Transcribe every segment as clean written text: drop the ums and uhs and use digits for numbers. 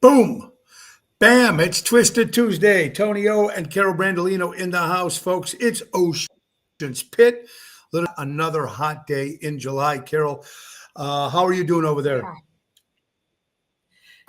Boom. Bam. It's Twisted Tuesday. Tony O and Carol Brandolino in the house, folks. It's Ocean's Pit. Another hot day in July. Carol, how are you doing over there? Yeah.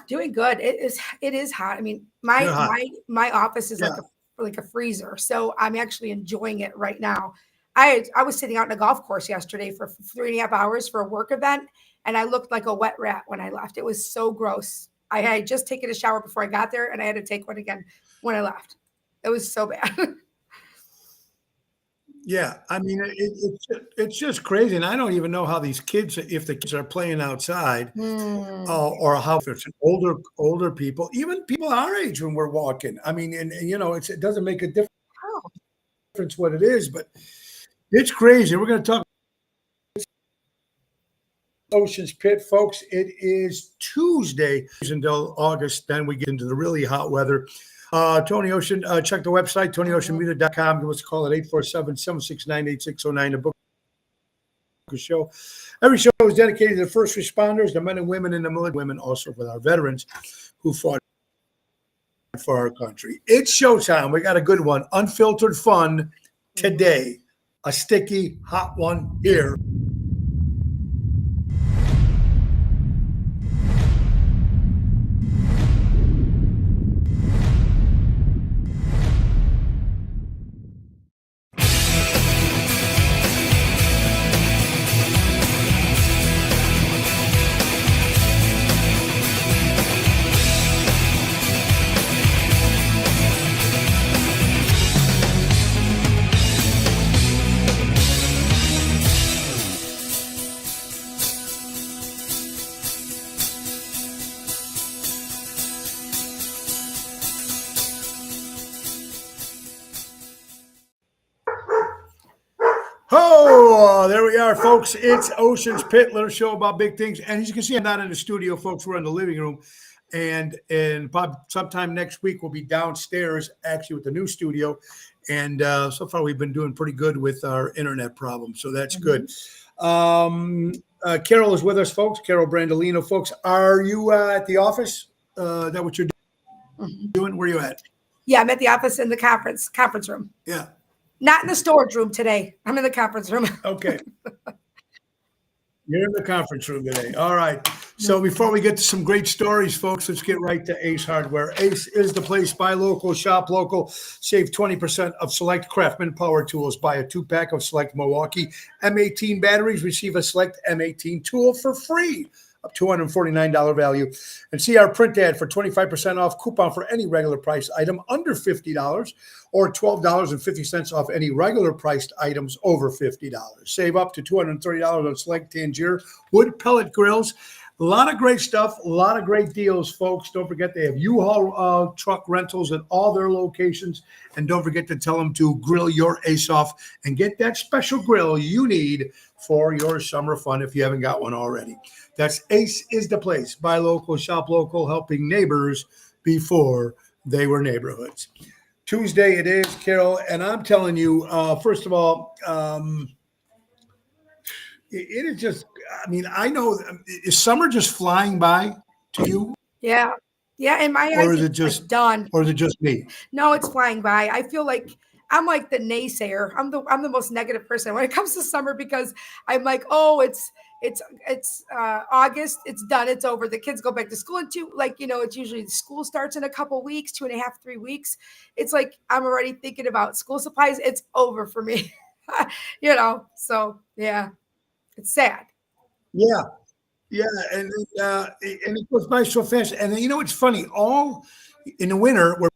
Doing good. It is hot. I mean, You're hot. my office is Yeah. like a freezer. So I'm actually enjoying it right now. I was sitting out in a golf course yesterday for 3.5 hours for a work event, and I looked like a wet rat when I left. It was so gross. I had just taken a shower before I got there, and I had to take one again when I left. It was so bad. Yeah, I mean it's just crazy, and I don't even know how these kids, if the kids are playing outside, Mm. or how if it's older people, even people our age when we're walking. I mean, and it doesn't make a Oh, difference what it is, but it's crazy. We're going to talk Ocean's Pit, folks. It is Tuesday until August. Then we get into the really hot weather. Tony Ocean, check the website, TonyOceanMedia.com. Give us a call at 847-769-8609 to book a show. Every show is dedicated to the first responders, the men and women in the military, women also with our veterans who fought for our country. It's showtime. We got a good one. Unfiltered fun today. A sticky, hot one here. Oh, there we are, folks. It's Ocean's Pit, little show about big things. And as you can see, I'm not in the studio, folks. We're in the living room. And sometime next week, we'll be downstairs, actually, with the new studio. And so far, we've been doing pretty good with our internet problem. So that's good. Carol is with us, folks. Carol Brandolino, folks. Are you at the office? Is that what you're doing? Where are you at? yeah, I'm at the office in the conference room. Yeah. Not in the storage room today. I'm in the conference room. Okay. You're in the conference room today. All right. So before we get to some great stories, folks, let's get right to Ace Hardware. Ace is the place. Buy local, shop local. Save 20% of select Craftsman power tools. Buy a 2-pack of select Milwaukee M18 batteries. Receive a select M18 tool for free. Up $249 value. And see our print ad for 25% off coupon for any regular price item under $50 or $12.50 off any regular priced items over $50. Save up to $230 on select Tangier wood pellet grills. A lot of great stuff, a lot of great deals, folks. Don't forget they have U-Haul truck rentals at all their locations. And don't forget to tell them to grill your ace off and get that special grill you need for your summer fun if you haven't got one already. That's Ace is the place. Buy local, shop local, helping neighbors before they were neighborhoods. Tuesday it is, Carol, and I'm telling you, first of all, it is just, I mean, I know, is summer just flying by to you? Yeah. Yeah. In my eyes, Or is it it's just like done. Or is it just me? No, it's flying by. I feel like I'm like the naysayer. I'm the most negative person when it comes to summer because I'm like, oh, it's August. It's done. It's over. The kids go back to school in it's usually school starts in a couple weeks, 2.5, 3 weeks. It's like I'm already thinking about school supplies. It's over for me. So yeah, it's sad. Yeah. Yeah, and it goes by so fast. And then, it's funny. All in the winter, we're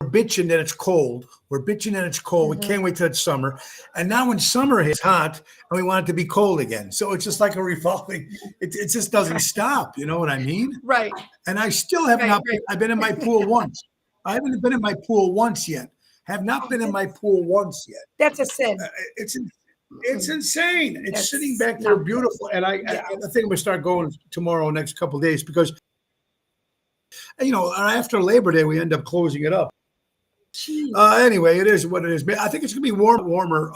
bitching that it's cold. We're bitching that it's cold. We can't wait till it's summer. And now when summer is hot, and we want it to be cold again. So it's just like a revolving. It just doesn't stop. You know what I mean? Right. And I still have not. I've been in my pool once. I haven't been in my pool once yet. Have not been in my pool once yet. That's a sin. It's insane. It's sitting back there beautiful. And I think I'm going to start going tomorrow, next couple of days, because, after Labor Day, we end up closing it up. Anyway, it is what it is. I think it's going to be warmer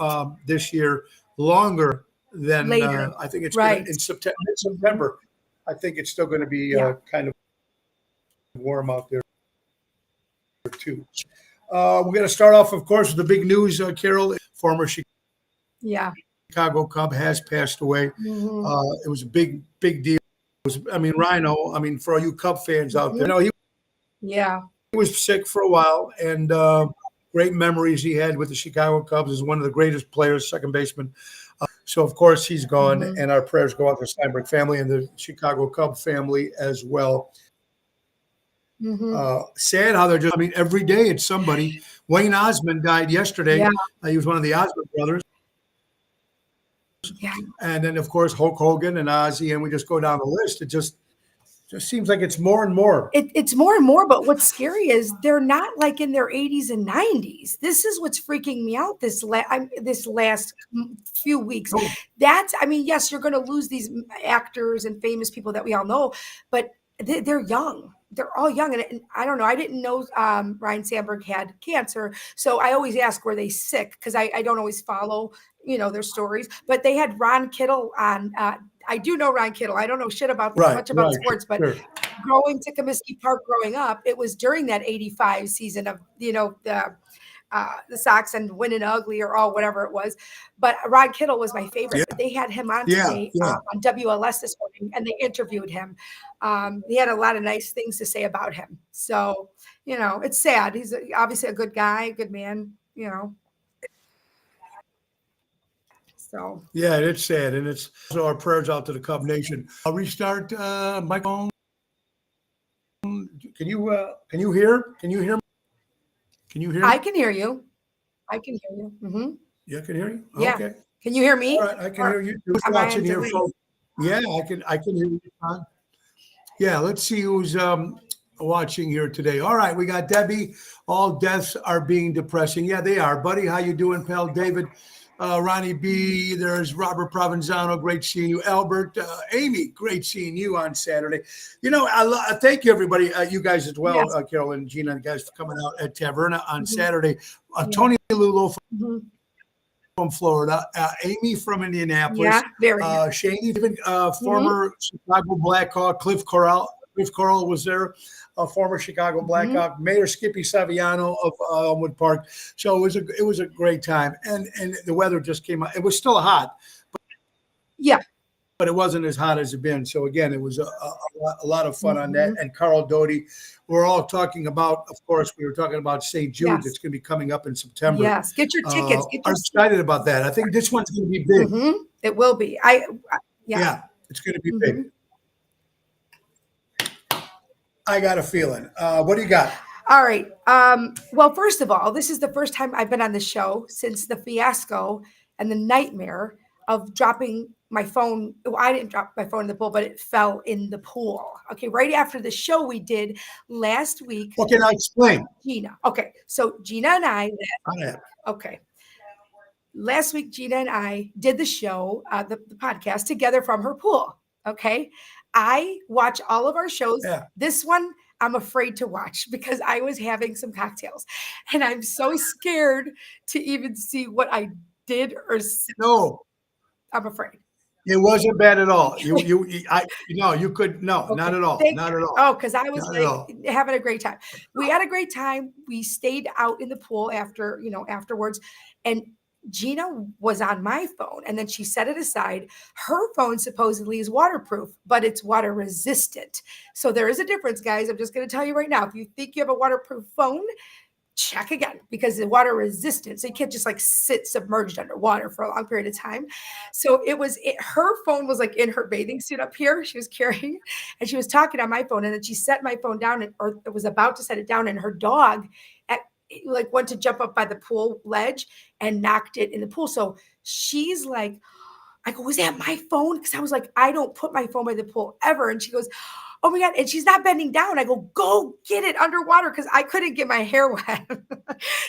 this year, longer than Later. I think it's Right. in September. I think it's still going to be kind of warm out there too. We're going to start off, of course, with the big news. Carol, former Yeah. Chicago Cub, has passed away. Mhm. It was a big deal. Rhino. For all you Cub fans out there, he Yeah. was sick for a while, and great memories he had with the Chicago Cubs as one of the greatest players, second baseman. So, of course, he's gone, Mhm. and our prayers go out to the Steinberg family and the Chicago Cub family as well. Mhm. Sad how they're just, every day it's somebody. Wayne Osmond died yesterday. Yeah. He was one of the Osmond brothers. Yeah. And then, of course, Hulk Hogan and Ozzy, and we just go down the list. It just seems like it's more and more. It's more and more, but what's scary is they're not like in their 80s and 90s. This is what's freaking me out this last few weeks. Oh. Yes, you're going to lose these actors and famous people that we all know, but they're young. They're all young. And I don't know. I didn't know Ryan Sandberg had cancer. So I always ask, were they sick? Because I don't always follow, their stories. But they had Ron Kittle on. I do know Ron Kittle. I don't know shit about much about sports, but growing to Comiskey Park growing up, it was during that 85 season of, the Sox and winning ugly or all whatever it was. But Ron Kittle was my favorite. Yeah. They had him on today on WLS this morning, and they interviewed him. He had a lot of nice things to say about him. So, it's sad. He's obviously a good guy, a good man, So yeah, it's sad, and it's so our prayers out to the Cub Nation. I'll restart my phone. Can you hear? Can you hear me? Can you hear me? I can hear you. I can hear you. Mm-hmm. Yeah, I can hear you. Yeah. Okay. Can you hear me? All right, I can hear you. Who's watching here, folks? Yeah, I can hear you. Yeah, let's see who's watching here today. All right, we got Debbie. All deaths are being depressing. Yeah, they are, buddy. How you doing, pal? David, Ronnie B. There's Robert Provenzano. Great seeing you. Albert, Amy. Great seeing you on Saturday. I thank you, everybody. You guys as well, yes. Carol and Gina, and guys for coming out at Taverna on Saturday. Tony Lulo from Florida, Amy from Indianapolis, Shane, even former Chicago Blackhawk, Cliff Corral was there, a former Chicago Blackhawk, Mayor Skippy Saviano of Elmwood Park. So it was a great time, and the weather just came out. It was still hot, but it wasn't as hot as it's been. So again, it was a lot of fun on that. And Carl Doty, we're all talking about, of course, we were talking about St. Jude. It's going to be coming up in September. Yes, get your tickets. I'm excited about that. I think this one's going to be big. It will be. Yeah, it's going to be big. I got a feeling. What do you got? All right. Well, first of all, this is the first time I've been on the show since the fiasco and the nightmare of dropping my phone. Well, I didn't drop my phone in the pool, but it fell in the pool. Okay. Right after the show we did last week. Okay, now explain. Gina. Okay. So Gina and I. Okay. Last week, Gina and I did the show, the podcast together from her pool. Okay. I watch all of our shows. Yeah. This one, I'm afraid to watch because I was having some cocktails and I'm so scared to even see what I did or said. No. I'm afraid. It wasn't bad at all. You could, okay. Not at all. Not at all. Oh, because I was having a great time. We had a great time. We stayed out in the pool afterwards. And Gina was on my phone and then she set it aside. Her phone supposedly is waterproof, but it's water resistant. So there is a difference, guys. I'm just going to tell you right now. If you think you have a waterproof phone, check again because the water resistant. So you can't just sit submerged underwater for a long period of time. So her phone was in her bathing suit up here. She was carrying and she was talking on my phone. And then she set my phone down or was about to set it down. And her dog went to jump up by the pool ledge and knocked it in the pool. So she's like, I go, was that my phone? Because I was like, I don't put my phone by the pool ever. And she goes, oh my God. And she's not bending down. I go, go get it underwater because I couldn't get my hair wet.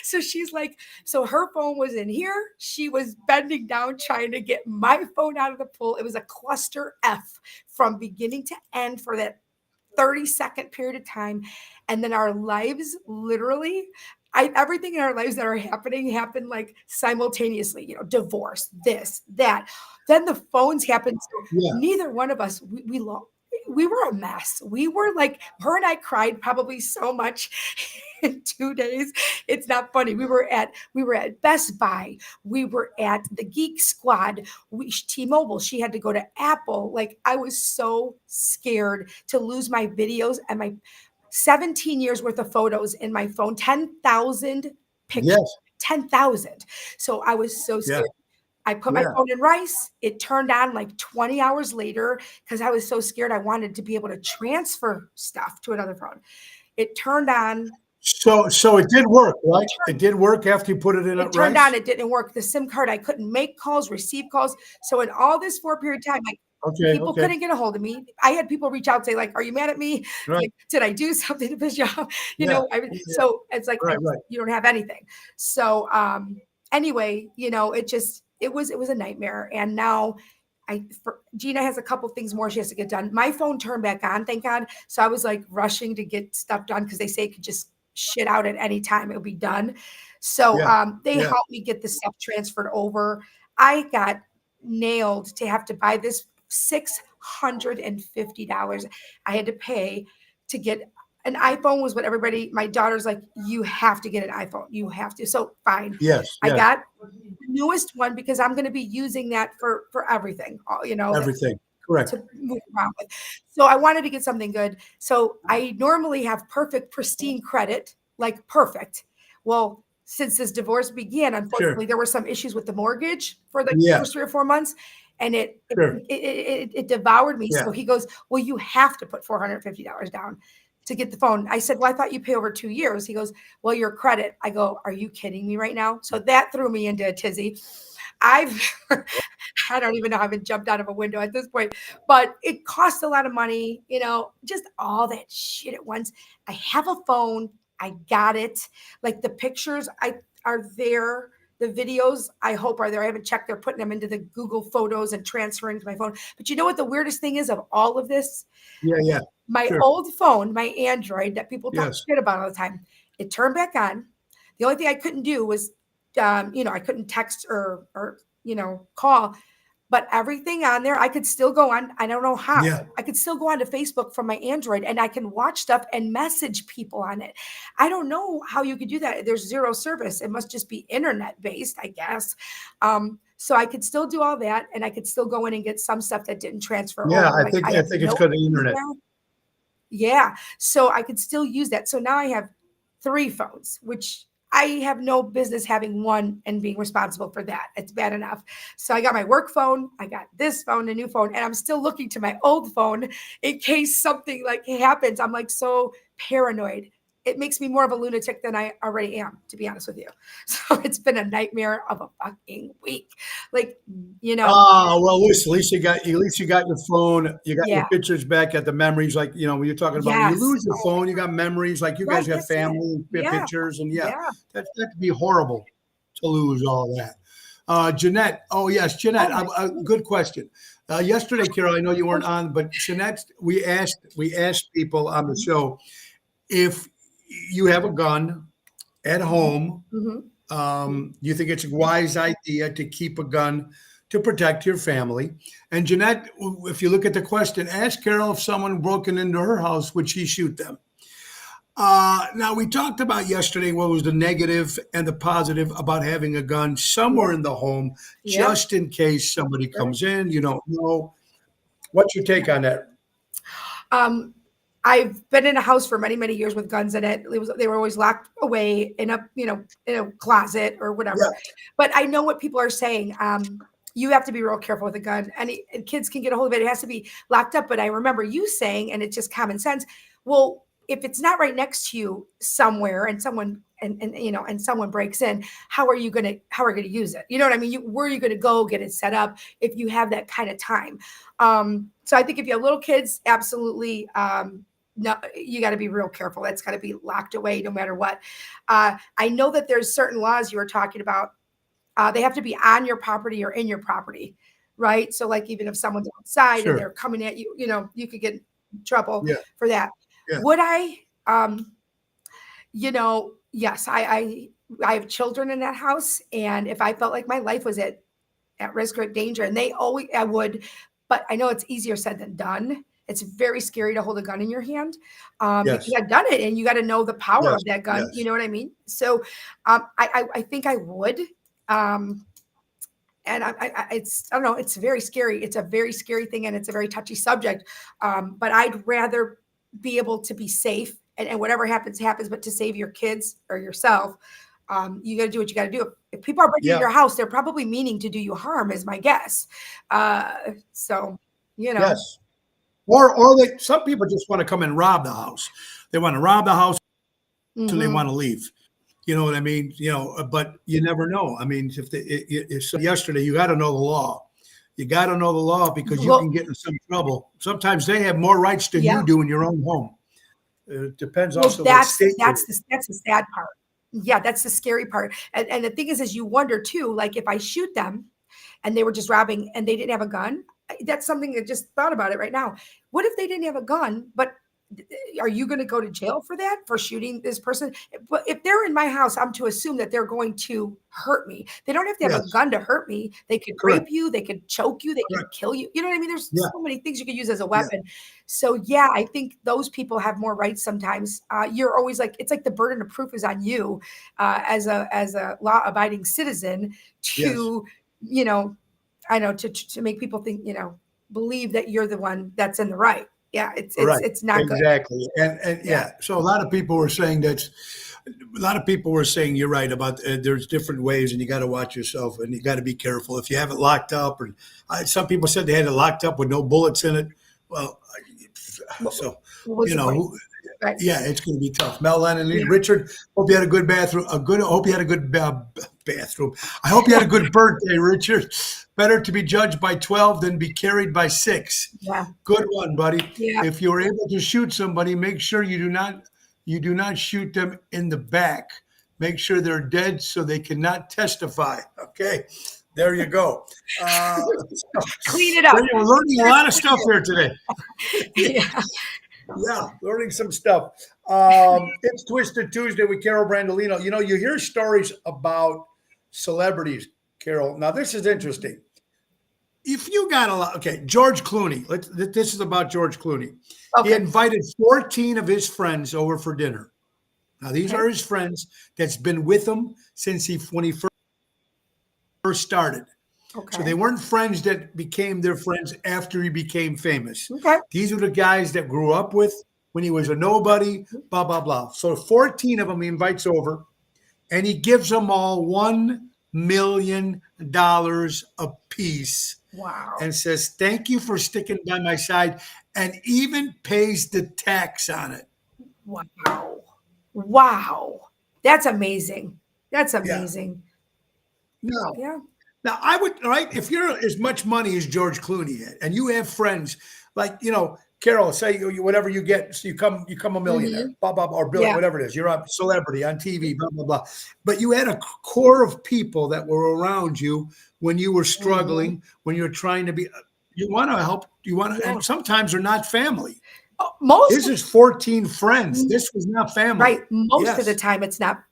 So she's like, so her phone was in here. She was bending down trying to get my phone out of the pool. It was a cluster F from beginning to end for that 30-second period of time. And then our lives literally, everything in our lives that are happened simultaneously, divorce, this, that. Then the phones happened. So neither one of us, we lost. we were a mess. We were like, her and I cried probably so much in 2 days. It's not funny. We were at Best Buy. We were at the Geek Squad. T-Mobile. She had to go to Apple. Like, I was so scared to lose my videos and my 17 years worth of photos in my phone, 10,000 pictures, Yes. 10,000. So I was so Yeah. scared. I put my Yeah. phone in rice. It turned on like 20 hours later because I was so scared. I wanted to be able to transfer stuff to another phone. It turned on. So it did work, right? It did work after you put it in It at turned rice? on. It didn't work. The SIM card, I couldn't make calls, receive calls. So in all this 4 period time, people Okay. couldn't get a hold of me. I had people reach out and say, like, "Are you mad at me? Right. Like, did I do something to piss you off?" Yeah. So it's like, Right. you don't have anything. So anyway, it was a nightmare. And now Gina has a couple things more she has to get done. My phone turned back on, thank God. So I was like rushing to get stuff done because they say it could just shit out at any time. It'll be done. So they Yeah. helped me get the stuff transferred over. I got nailed to have to buy this $650 I had to pay to get an iPhone. Was what my daughter's like, you have to get an iPhone. You have to. So fine. Yes. I got the newest one because I'm going to be using that for everything, Everything. Correct. to move around with. So I wanted to get something good. So I normally have perfect, pristine credit, like perfect. Well, since this divorce began, unfortunately, there were some issues with the mortgage for the Yeah. first 3 or 4 months, and it Sure. devoured me. Yeah. So he goes, "Well, you have to put $450 down to get the phone." I said, "Well, I thought you pay over 2 years." He goes, "Well, your credit." I go, "Are you kidding me right now?" So that threw me into a tizzy. I don't even know how I've jumped out of a window at this point, but it costs a lot of money, just all that shit at once. I have a phone. I got it. Like, the pictures are there. The videos, I hope, are there. I haven't checked. They're putting them into the Google Photos and transferring to my phone. But you know what the weirdest thing is of all of this? Yeah. My Sure. old phone, my Android that people talk Yes. shit about all the time, it turned back on. The only thing I couldn't do was, I couldn't text or call, but everything on there, I could still go on. I don't know how. Yeah. I could still go onto Facebook from my Android and I can watch stuff and message people on it. I don't know how you could do that. There's zero service. It must just be internet based, I guess. So I could still do all that, and I could still go in and get some stuff that didn't transfer Yeah. over. I think have it's notes because of the in internet. there. Yeah. So I could still use that. So now I have 3 phones, which I have no business having one and being responsible for that. It's bad enough. So I got my work phone, I got this phone, a new phone, and I'm still looking to my old phone in case something like happens. I'm like so paranoid. It makes me more of a lunatic than I already am, to be honest with you. So it's been a nightmare of a fucking week. Like, Oh, well, listen, at least you got your phone, you got your yeah. pictures back, at the memories, like, when you're talking about when Yes. you lose your phone, you got memories, like you Right, guys have that's it. family Yeah. pictures, and Yeah. that'd be horrible to lose all that. Jeanette, oh yes, Jeanette, good question. Yesterday, Carol, I know you weren't on, but Jeanette, we asked people on the show if you have a gun at home. Mhm. You think it's a wise idea to keep a gun to protect your family? And Jeanette, if you look at the question, ask Carol if someone broken into her house, would she shoot them? Now, we talked about yesterday what was the negative and the positive about having a gun somewhere in the home, Yeah. just in case somebody comes in, you don't know. What's your take on that? I've been in a house for many, many years with guns in it. They were always locked away in a closet or whatever. Yeah. But I know what people are saying. You have to be real careful with a gun. And kids can get a hold of it. It has to be locked up. But I remember you saying, and it's just common sense, well, if it's not right next to you somewhere and someone and someone breaks in, how are you gonna use it? You know what I mean? Where are you gonna go get it set up if you have that kind of time? So I think if you have little kids, absolutely, no, you got to be real careful. That's got to be locked away no matter what. I know that there's certain laws you were talking about. They have to be on your property or in your property, right? So like even if someone's outside and they're coming at you, you could get in trouble for that. Yeah. Would I? Yes, I have children in that house, and if I felt like my life was at risk or danger, and I would, but I know it's easier said than done. It's very scary to hold a gun in your hand because Yes. I've done it, and you got to know the power Yes. of that gun. You Yes. know what I mean? So I think I would. Um, and I don't know. It's very scary. It's a very scary thing, and it's a very touchy subject. But I'd rather be able to be safe, and whatever happens, happens. But to save your kids or yourself, you got to do what you got to do. If people are breaking in Yeah. your house, they're probably meaning to do you harm, is my guess. So, you know, Yes. Some people just want to come and rob the house. They want to rob the house and they hmm want to leave. You know what I mean? But you never know. I mean, if yesterday, you got to know the law. You got to know the law because you can well, get in some trouble. Sometimes they have more rights than yeah. you do in your own home. It depends Well, also what state you're in. that's the sad part. Yeah, that's the scary part. And the thing is you wonder too, like if I shoot them and they were just robbing and they didn't have a gun, that's something I just thought about it right now. What if they didn't have a gun, but are you going to go to jail for that, for shooting this person? But if they're in my house, I'm to assume that they're going to hurt me. They don't have to have a Yes, gun to hurt me. They could rape correct, you, they could choke you, they could correct. kill you. You know what I mean? There's Yeah, so many things you could use as a yeah, weapon. So yeah, I think those people have more rights sometimes. You're always like, it's like the burden of proof is on you as a law abiding citizen yes, to, you know, I know to make people think, believe that you're the one that's in the right. Yeah, right, it's not good. exactly. And Yeah. yeah, so a lot of people were saying you're right about there's different ways, and you got to watch yourself, and you got to be careful if you have it locked up. Or some people said they had it locked up with no bullets in it. Well, What, so what was you the know, point? Right. yeah, it's going to be tough. Mel Lennon, Yeah. Richard. Hope you had a good bathroom. Hope you had a good bathroom. I hope you had a good birthday, Richard. Better to be judged by 12 than be carried by 6. Yeah. Good one, buddy. Yeah. If you're able to shoot somebody, make sure you do not shoot them in the back. Make sure they're dead so they cannot testify. Okay, there you go. Clean it up. We're learning a lot of stuff here today. Yeah. Yeah, learning some stuff. It's Twisted Tuesday with Carol Brandolino. You hear stories about celebrities, Carol. Now, this is interesting. If you got a lot, okay, George Clooney. This is about George Clooney. He Okay. invited 14 of his friends over for dinner. Now, these Okay. are his friends that's been with him since when he first started. So they Okay. weren't friends that became their friends after he became famous. Okay. These are the guys that grew up with when he was a nobody, blah, blah, blah. So 14 of them he invites over, and he gives them all $1 million a piece Wow. and says, thank you for sticking by my side, and even pays the tax on it. Wow. Wow. That's amazing. That's Yeah. amazing. No. Yeah. Now, I would, right, if you're as much money as George Clooney had, and you have friends like, Carol, say whatever you get, so you come a millionaire, blah, blah, blah, or billion, Yeah. whatever it is. You're a celebrity on TV, blah, blah, blah. But you had a core of people that were around you when you were struggling, when you're trying to be, you want to help, Yeah. and sometimes they're not family. Most This is 14 friends. This was not family. right. Most of the Yes. time it's not.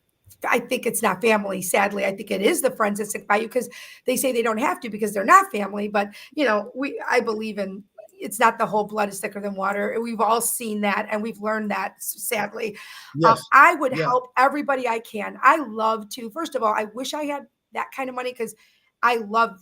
I think it's not family. Sadly, I think it is the friends that stick by you because they say they don't have to because they're not family. But I believe in it's not the whole blood is thicker than water. We've all seen that and we've learned that sadly. Yes. I would Yeah. help everybody I can. I love to. First of all, I wish I had that kind of money because I love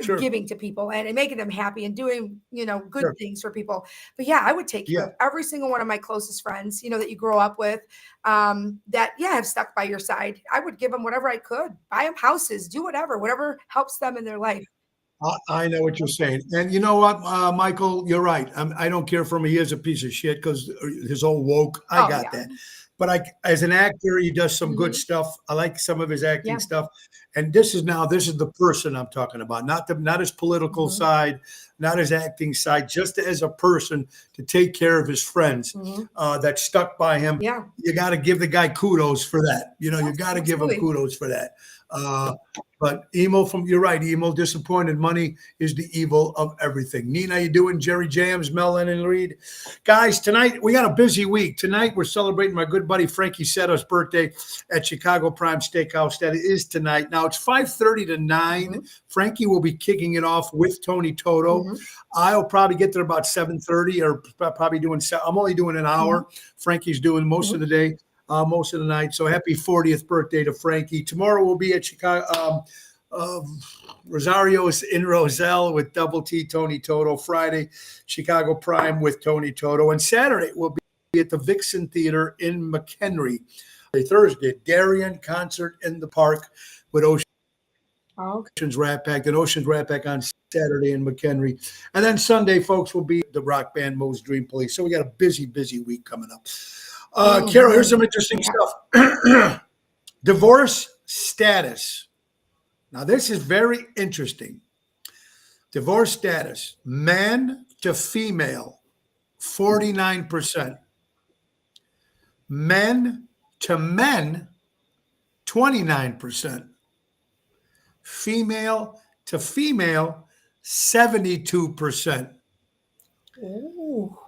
Sure. giving to people and making them happy and doing good Sure. things for people. But yeah, I would take care Yeah. of every single one of my closest friends that you grow up with, that have stuck by your side. I would give them whatever I could, buy them houses, do whatever helps them in their life. I know what you're saying. And you know what, Michael, you're right. I don't care for him. He is a piece of shit because his old woke. I Oh, got yeah. that. But as an actor, he does some good Mhm. stuff. I like some of his acting Yeah. stuff. And this is the person I'm talking about, not his political Mhm. side, not his acting side, just as a person to take care of his friends Mhm. that stuck by him. Yeah. You got to give the guy kudos for that. You got to give him Absolutely. kudos for that. But you're right. Emo, disappointed money is the evil of everything. Nina, you doing? Jerry Jams, Mel Lennon Reed. Guys, tonight we got a busy week. Tonight we're celebrating my good buddy Frankie Seto's birthday at Chicago Prime Steakhouse. That is tonight. Now, now. It's 5:30 to 9. Frankie will be kicking it off with Tony Toto. I'll probably get there about 7:30, or probably doing. I'm only doing an hour. Frankie's doing most of the day, most of the night. So happy 40th birthday to Frankie. Tomorrow we'll be at Chicago. Rosario's in Roselle with Double T Tony Toto. Friday, Chicago Prime with Tony Toto. And Saturday we'll be at the Vixen Theater in McHenry. Thursday, Darien concert in the park with Ocean's Rat Pack, and Ocean's Rat Pack on Saturday in McHenry. And then Sunday, folks, will be the rock band Moe's Dream Police. So we got a busy, busy week coming up. Carol, here's some interesting stuff. Divorce status. Now, this is very interesting. Divorce status, man to female, 49%. Men to men, 29%. Female to female, 72%. Ooh.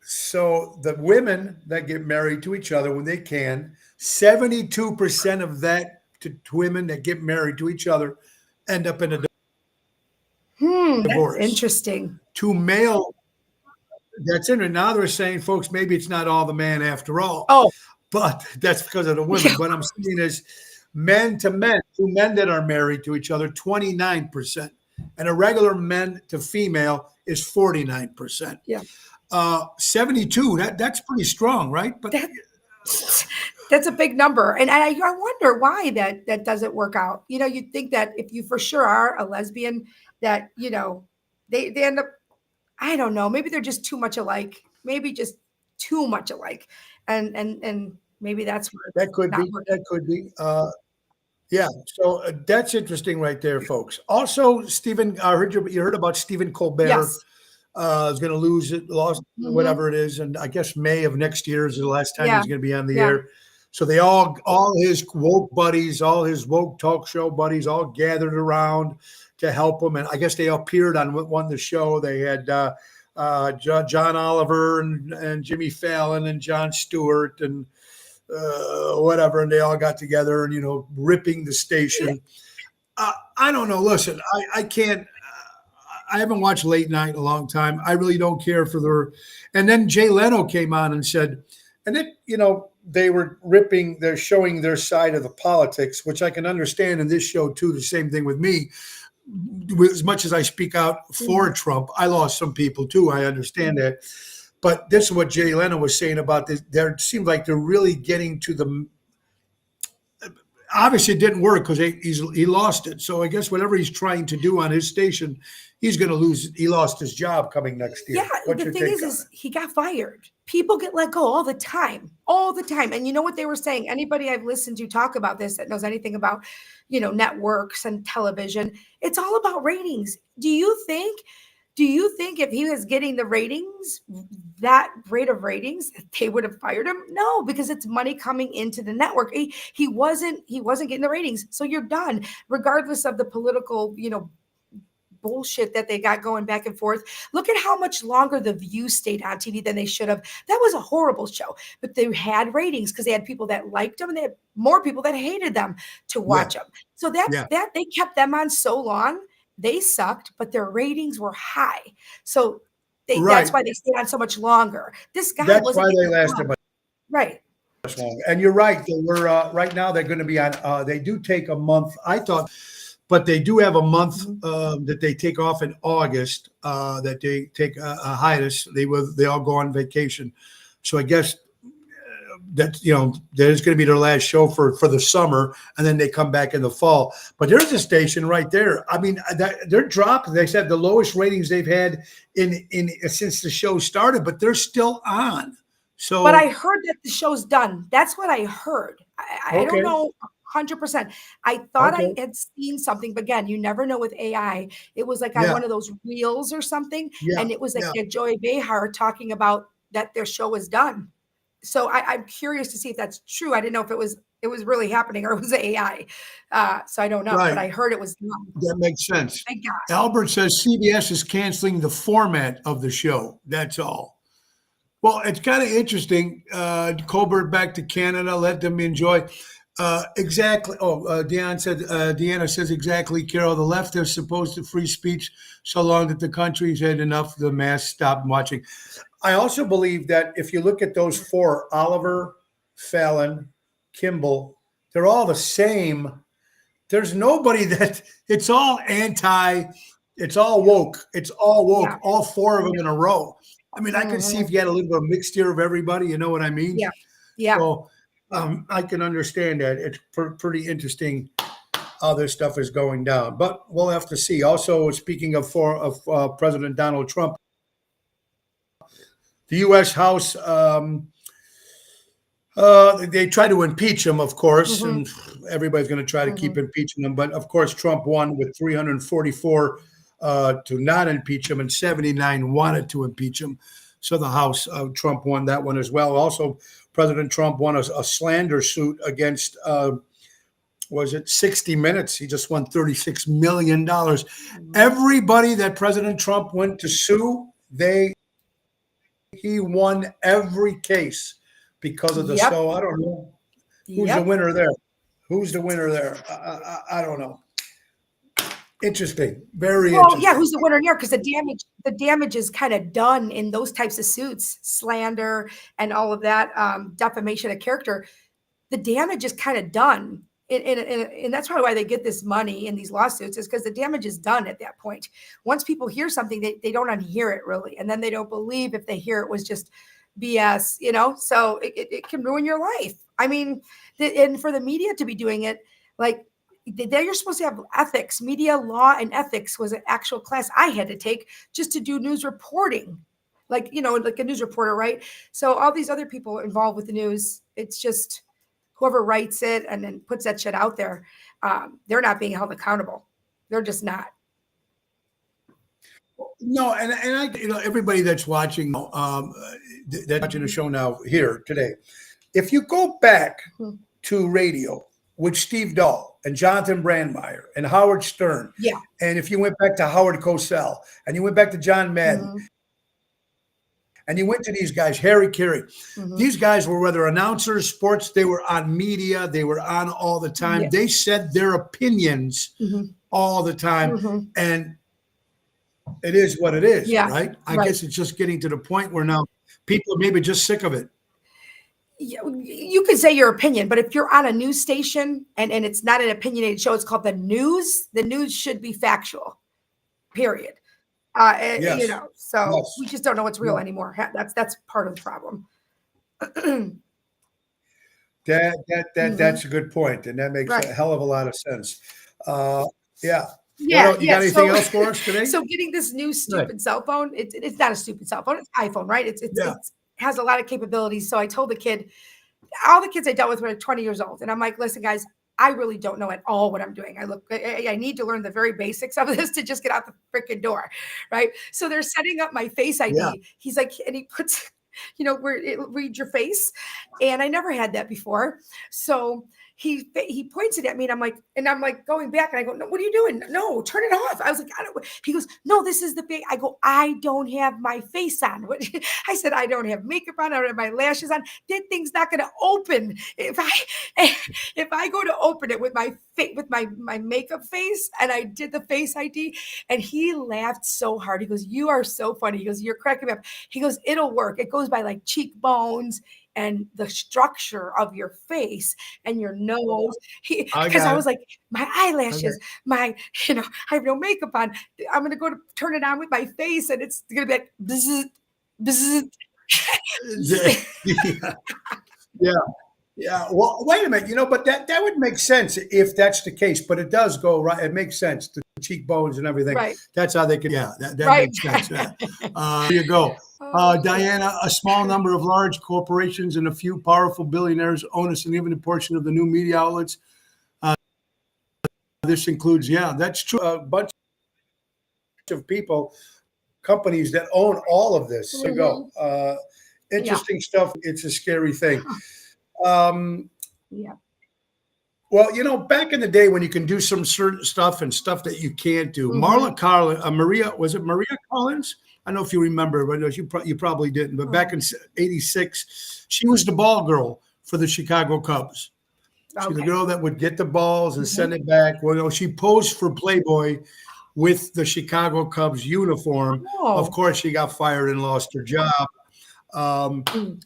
So the women that get married to each other when they can, 72% of that to women that get married to each other end up in a divorce. That's interesting. To male, that's in it. Now they're saying, folks, maybe it's not all the man after all. Oh, But that's because of the women. What I'm saying is men to men, two men that are married to each other, 29%. And a regular men to female is 49%. Yeah. 72, that's pretty strong, right? But that's a big number. And I wonder why that doesn't work out. You know, you'd think that if you for sure are a lesbian, that, you know, they end up, I don't know, maybe they're just too much alike. Maybe just too much alike. And maybe that's where that could be. working. That could be. Yeah. So that's interesting, right there, folks. Also, Stephen, I heard you heard about Stephen Colbert. Yes. Is going to lost whatever it is, and I guess May of next year is the last time he's going to be on the air. So they all his woke buddies, all his woke talk show buddies, all gathered around to help him, and I guess they appeared on the show. They had John Oliver and Jimmy Fallon and Jon Stewart and whatever, and they all got together and, you know, ripping the station. I don't know. Listen, I can't. I haven't watched late night in a long time. I really don't care for their. And then Jay Leno came on and said, and it, you know, they were ripping. They're showing their side of the politics, which I can understand in this show too. The same thing with me. As much as I speak out for Trump, I lost some people too. I understand that. But this is what Jay Leno was saying about this. It seems like they're really getting to the. Obviously, it didn't work because he lost it. So I guess whatever he's trying to do on his station, he's going to lose. He lost his job coming next year. Yeah, What's the your thing take is he got fired. People get let go all the time. And you know what they were saying? Anybody I've listened to talk about this that knows anything about, you know, networks and television, it's all about ratings. Do you think if he was getting the ratings, that rate of ratings, they would have fired him? No, because it's money coming into the network. He wasn't getting the ratings. So you're done, regardless of the political, you know, bullshit that they got going back and forth. Look at how much longer The View stayed on TV than they should have. That was a horrible show, but they had ratings because they had people that liked them and they had more people that hated them to watch them. So that they kept them on so long. They sucked, but their ratings were high. So that's why they stayed on so much longer. This guy that's why they lasted much longer. And you're right. They were right now. They're going to be on. They do take a month. I thought. But they do have a month that they take off in August. That they take a hiatus. They all go on vacation. So I guess that, you know, there's going to be their last show for the summer, and then they come back in the fall. But there's a station right there. I mean, they're dropped. They said the lowest ratings they've had in since the show started, but they're still on. So, but I heard that the show's done. That's what I heard. I don't know. 100%. I thought I had seen something, but again, you never know with AI. It was like on one of those reels or something, and it was like Joey Behar talking about that their show was done. So I'm curious to see if that's true. I didn't know if it was really happening or it was AI. So I don't know, but I heard it was done. That makes sense. Thank God. Albert says CBS is canceling the format of the show. That's all. Well, it's kind of interesting. Colbert back to Canada. Let them enjoy. Exactly. Oh, Deanna says exactly, Carol. The left is supposed to free speech so long that the country's had enough, the mass stop watching. I also believe that if you look at those four, Oliver, Fallon, Kimball, they're all the same. There's nobody that it's all anti, it's all woke. It's all woke, Yeah. all four of them in a row. I mean, I could see Mhm. if you had a little bit of mixture of everybody, you know what I mean? Yeah. Yeah. So I can understand that. It's pretty interesting how this stuff is going down, but we'll have to see. Also, speaking of President Donald Trump, the U.S. House, they try to impeach him, of course, Mhm. and everybody's going to try to keep Mhm. impeaching him. But of course, Trump won with 344 to not impeach him, and 79 wanted to impeach him. So the House, Trump won that one as well. Also, President Trump won a slander suit against, was it 60 Minutes? He just won $36 million. Mhm. Everybody that President Trump went to sue, he won every case because of the. Yep. So I don't know who's the Yep. winner there. Who's the winner there? I don't know. Interesting. Very Well, yeah, interesting. who's the winner here? Because the damage is kind of done in those types of suits, slander and all of that, defamation of character. The damage is kind of done. And that's probably why they get this money in these lawsuits, is because the damage is done at that point. Once people hear something, they don't unhear it really. And then they don't believe if they hear it was just BS, So it can ruin your life. I mean, and for the media to be doing it, like you're supposed to have ethics, media law and ethics was an actual class I had to take just to do news reporting. Like a news reporter, right? So all these other people involved with the news, it's just whoever writes it and then puts that shit out there, they're not being held accountable. They're just not. No, and everybody that's watching, that's watching the show now here today. If you go back Mhm. to radio with Steve Dahl and Jonathan Brandmeier and Howard Stern, Yeah. and if you went back to Howard Cosell and you went back to John Madden, Mhm. and you went to these guys, Harry Carey. Mhm. These guys were whether announcers, sports, they were on media, they were on all the time. Yeah. They said their opinions Mhm. all the time. Mhm. And it is what it is, Yeah. right? I Right. guess it's just getting to the point where now people are maybe just sick of it. You can say your opinion, but if you're on a news station and it's not an opinionated show, it's called the news should be factual, period. Yes. So Yes. we just don't know what's real Yeah. anymore. That's part of the problem. That's a good point, and that makes Right. a hell of a lot of sense. Uh, yeah. What Yeah, else? You yeah. got anything So, else for us today? so getting this new Good. stupid cell phone, it's not a stupid cell phone, it's iPhone, right? Yeah. It's has a lot of capabilities. So I told the kid, all the kids I dealt with were 20 years old. And I'm like, listen, guys, I really don't know at all what I'm doing. I need to learn the very basics of this to just get out the freaking door. Right. So they're setting up my face Yeah. ID. He's like, and he puts, where it reads your face. And I never had that before. So he points it at me and I'm like going back and I go, no, what are you doing? No, turn it off. I was like, I don't. He goes, no, this is the big. I go, I don't have my face on. I said, I don't have makeup on. I don't have my lashes on. That thing's not going to open if I go to open it with my face with my makeup face. And I did the face ID, and he laughed so hard. He goes, you are so funny. He goes, you're cracking me up. He goes, it'll work. It goes by like cheekbones and the structure of your face and your nose. I Because I got it. was like, my Okay. eyelashes, I have no makeup on. I'm gonna go to turn it on with my face, and it's gonna be like bzz, bzz. Yeah. Yeah. Yeah. Well, wait a minute. But that would make sense if that's the case. But it does go right. It makes sense. The cheekbones and everything. Right, That's how they could. Yeah. That right. makes sense. Yeah. There you go. Oh, Diana, a small number of large corporations and a few powerful billionaires own a significant portion of the new media outlets. This includes, yeah, that's true. A bunch of people, companies that own all of this. So go. Mhm. Yeah, Interesting stuff. It's a scary thing. Um, yeah. well, back in the day when you can do some certain stuff and stuff that you can't do. Mhm. Maria, was it Maria Collins? I don't know if you remember, but you probably didn't. But back in '86, she was the ball girl for the Chicago Cubs. She's the Okay. girl that would get the balls and Mhm. send it back. Well, she posed for Playboy with the Chicago Cubs uniform. Of Oh. course, she got fired and lost her job. Um, Mm.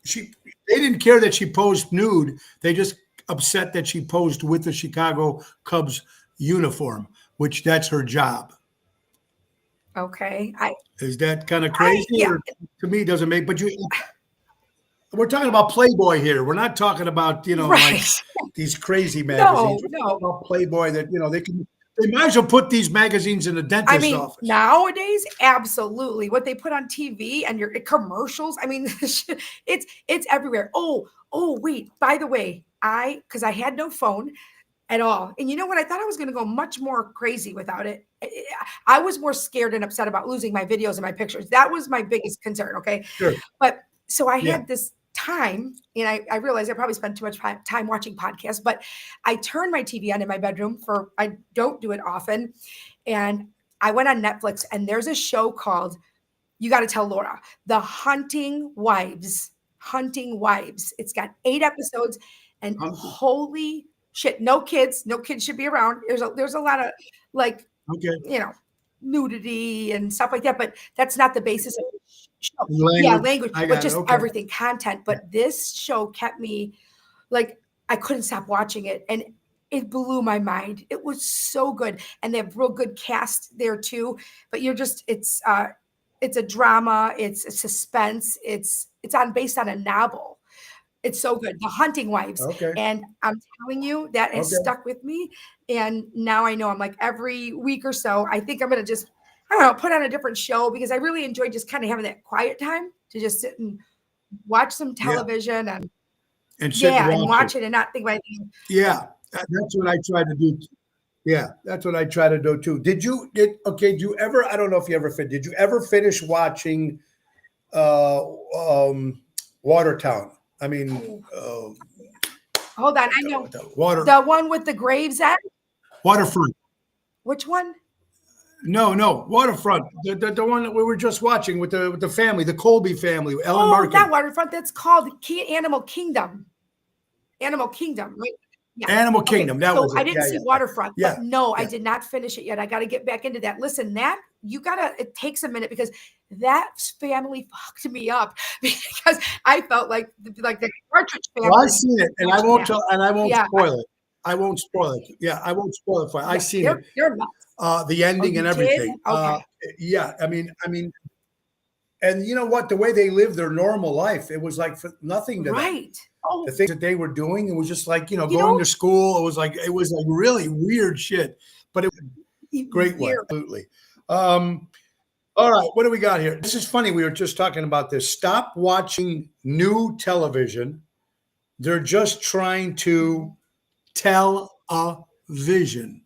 she they didn't care that she posed nude. They just upset that she posed with the Chicago Cubs uniform, which that's her job. Okay. Is that kind of I crazy, yeah. or to me it doesn't make? But we're talking about Playboy here. We're not talking about like Right. these crazy magazines. No, We're talking no. about Playboy that they might as well put these magazines in the I dentist's mean, office. nowadays, absolutely. What they put on TV and your commercials, I mean, it's everywhere. Oh, wait, by the way, because I had no phone at all. And you know what? I thought I was going to go much more crazy without it. I was more scared and upset about losing my videos and my pictures. That was my biggest concern. Okay. Sure. But so I Yeah. had this time, and I realized I probably spent too much time watching podcasts, but I turned my TV on in my bedroom I don't do it often. And I went on Netflix, and there's a show called, you got to tell Laura, The Hunting Wives. Hunting Wives. It's got 8 episodes, and Um, holy shit, no kids. No kids should be around. There's a lot of like, okay. you know, nudity and stuff like that, but that's not the basis of the show. Yeah, Language. language, I but got it. just Okay. everything, content. But this show kept me like, I couldn't stop watching it, and it blew my mind. It was so good, and they have real good cast there too. But it's a drama, it's a suspense, it's on based on a novel. It's so good, The Hunting Wives, Okay. and I'm telling you, that has Okay. stuck with me, and now I know I'm like every week or so, I think I'm gonna just, I don't know, put on a different show because I really enjoy just kinda having that quiet time to just sit and watch some Yeah. television and And sit and yeah, and watch it. watch it and not think about anything. Yeah. That's what I try to do. Yeah, that's what I try to do too. Did you ever, I don't know if you ever did you ever finish watching uh Watertown? I mean, Oh, hold on, I know. The one with the Gravesend? Waterfront. Which one? No, Waterfront. The one that we were just watching with the family, the Colby family, Ellen Oh, Markin. not Waterfront, that's called Animal Kingdom. Animal Kingdom, right? Yeah. Animal Okay, Kingdom. That so was I it. didn't Yeah, see yeah, Waterfront, yeah, but no, I yeah. did not finish it yet. I gotta get back into that. Listen, that it takes a minute because that family fucked me up because I felt like the Partridge Well, I've Family seen it, and I watching won't that. tell, and I won't Yeah, spoil it. I won't spoil it. Yeah, I won't spoil it for you. I've yeah, seen it. they're nuts. The Oh, ending you and did? everything. Okay. Yeah, I mean, and you know what? The way they lived their normal life, it was like nothing to them. Right. Oh, The things that they were doing, it was just like you going know, to school. It was like really weird shit, but it was a great one, weird. absolutely. Um, all right, what do we got here? This is funny. We were just talking about this. Stop watching new television. They're just trying to tell a vision.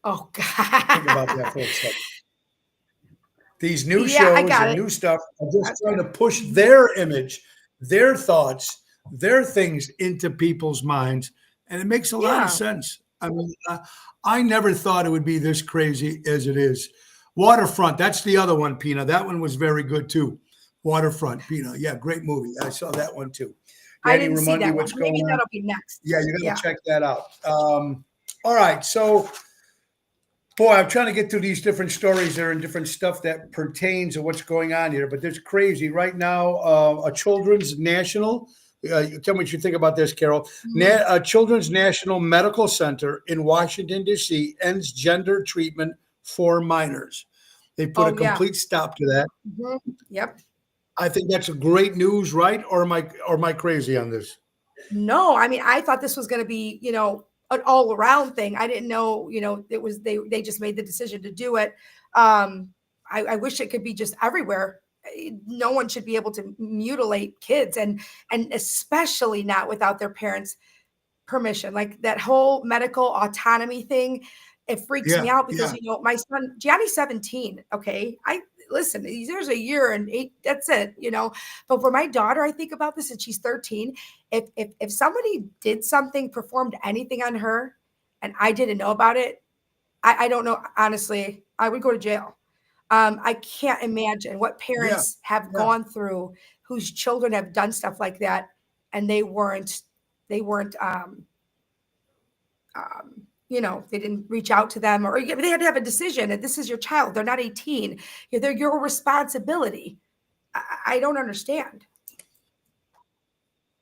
Oh Think about that God. for a second. These new Yeah, I shows got and it. new stuff are just trying to push their image, their thoughts, their things into people's minds, and it makes a lot of Yeah. sense. I mean, I never thought it would be this crazy as it is. Waterfront, that's the other one, Pina. That one was very good too. Waterfront, Pina. Yeah, great movie. I saw that one too. I Danny didn't see Raimondi, that one. what's going Maybe on? that'll be next. Yeah, you got Yeah. to check that out. All right, so boy, I'm trying to get through these different stories there and different stuff that pertains to what's going on here. But there's crazy right now. A children's national. Tell me what you think about this, Carol. A Children's National Medical Center in Washington D.C. ends gender treatment for minors. They put a Oh, yeah. complete stop to that. Mhm. Yep. I think that's a great news, right? Or am I crazy on this? No, I mean, I thought this was gonna be, an all around thing. I didn't know, it was they just made the decision to do it. I wish it could be just everywhere. No one should be able to mutilate kids and especially not without their parents' permission. Like that whole medical autonomy thing, it freaks me Yeah, out because yeah. my son Gianni's 17. Okay. I listen, there's a year and 8, that's it. But for my daughter, I think about this and she's 13. If somebody did something, performed anything on her and I didn't know about it, I don't know. Honestly, I would go to jail. I can't imagine what Yeah. parents have Yeah. gone through whose children have done stuff like that and they weren't they didn't reach out to them, or they had to have a decision that this is your child. They're not 18. They're your responsibility. I don't understand.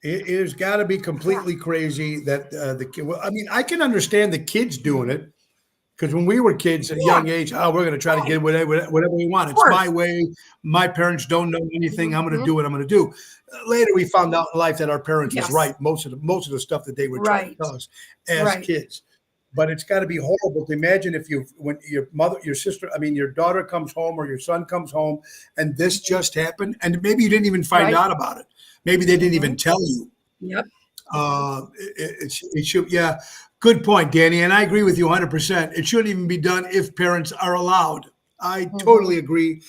It has got to be Yeah. completely crazy that the kid. Well, I mean, I can understand the kids doing it because when we were kids at a Yeah. young age, oh, we're going to try to Right. get whatever we want. Of It's my course. way. My parents don't know anything. I'm going to Mhm. do what I'm going to do. Later, we found out in life that our parents was Yes. right. Most of the stuff that they were trying to Right. tell us as Right. kids. But it's got to be horrible to imagine if when your mother, your sister, I mean, your daughter comes home or your son comes home, and this just happened, and maybe you didn't even find Right. out about it. Maybe they didn't even Mhm. tell you. Yep. It should, yeah. Good point, Danny. And I agree with you 100%. It shouldn't even be done if parents are allowed. I Mhm. totally agree.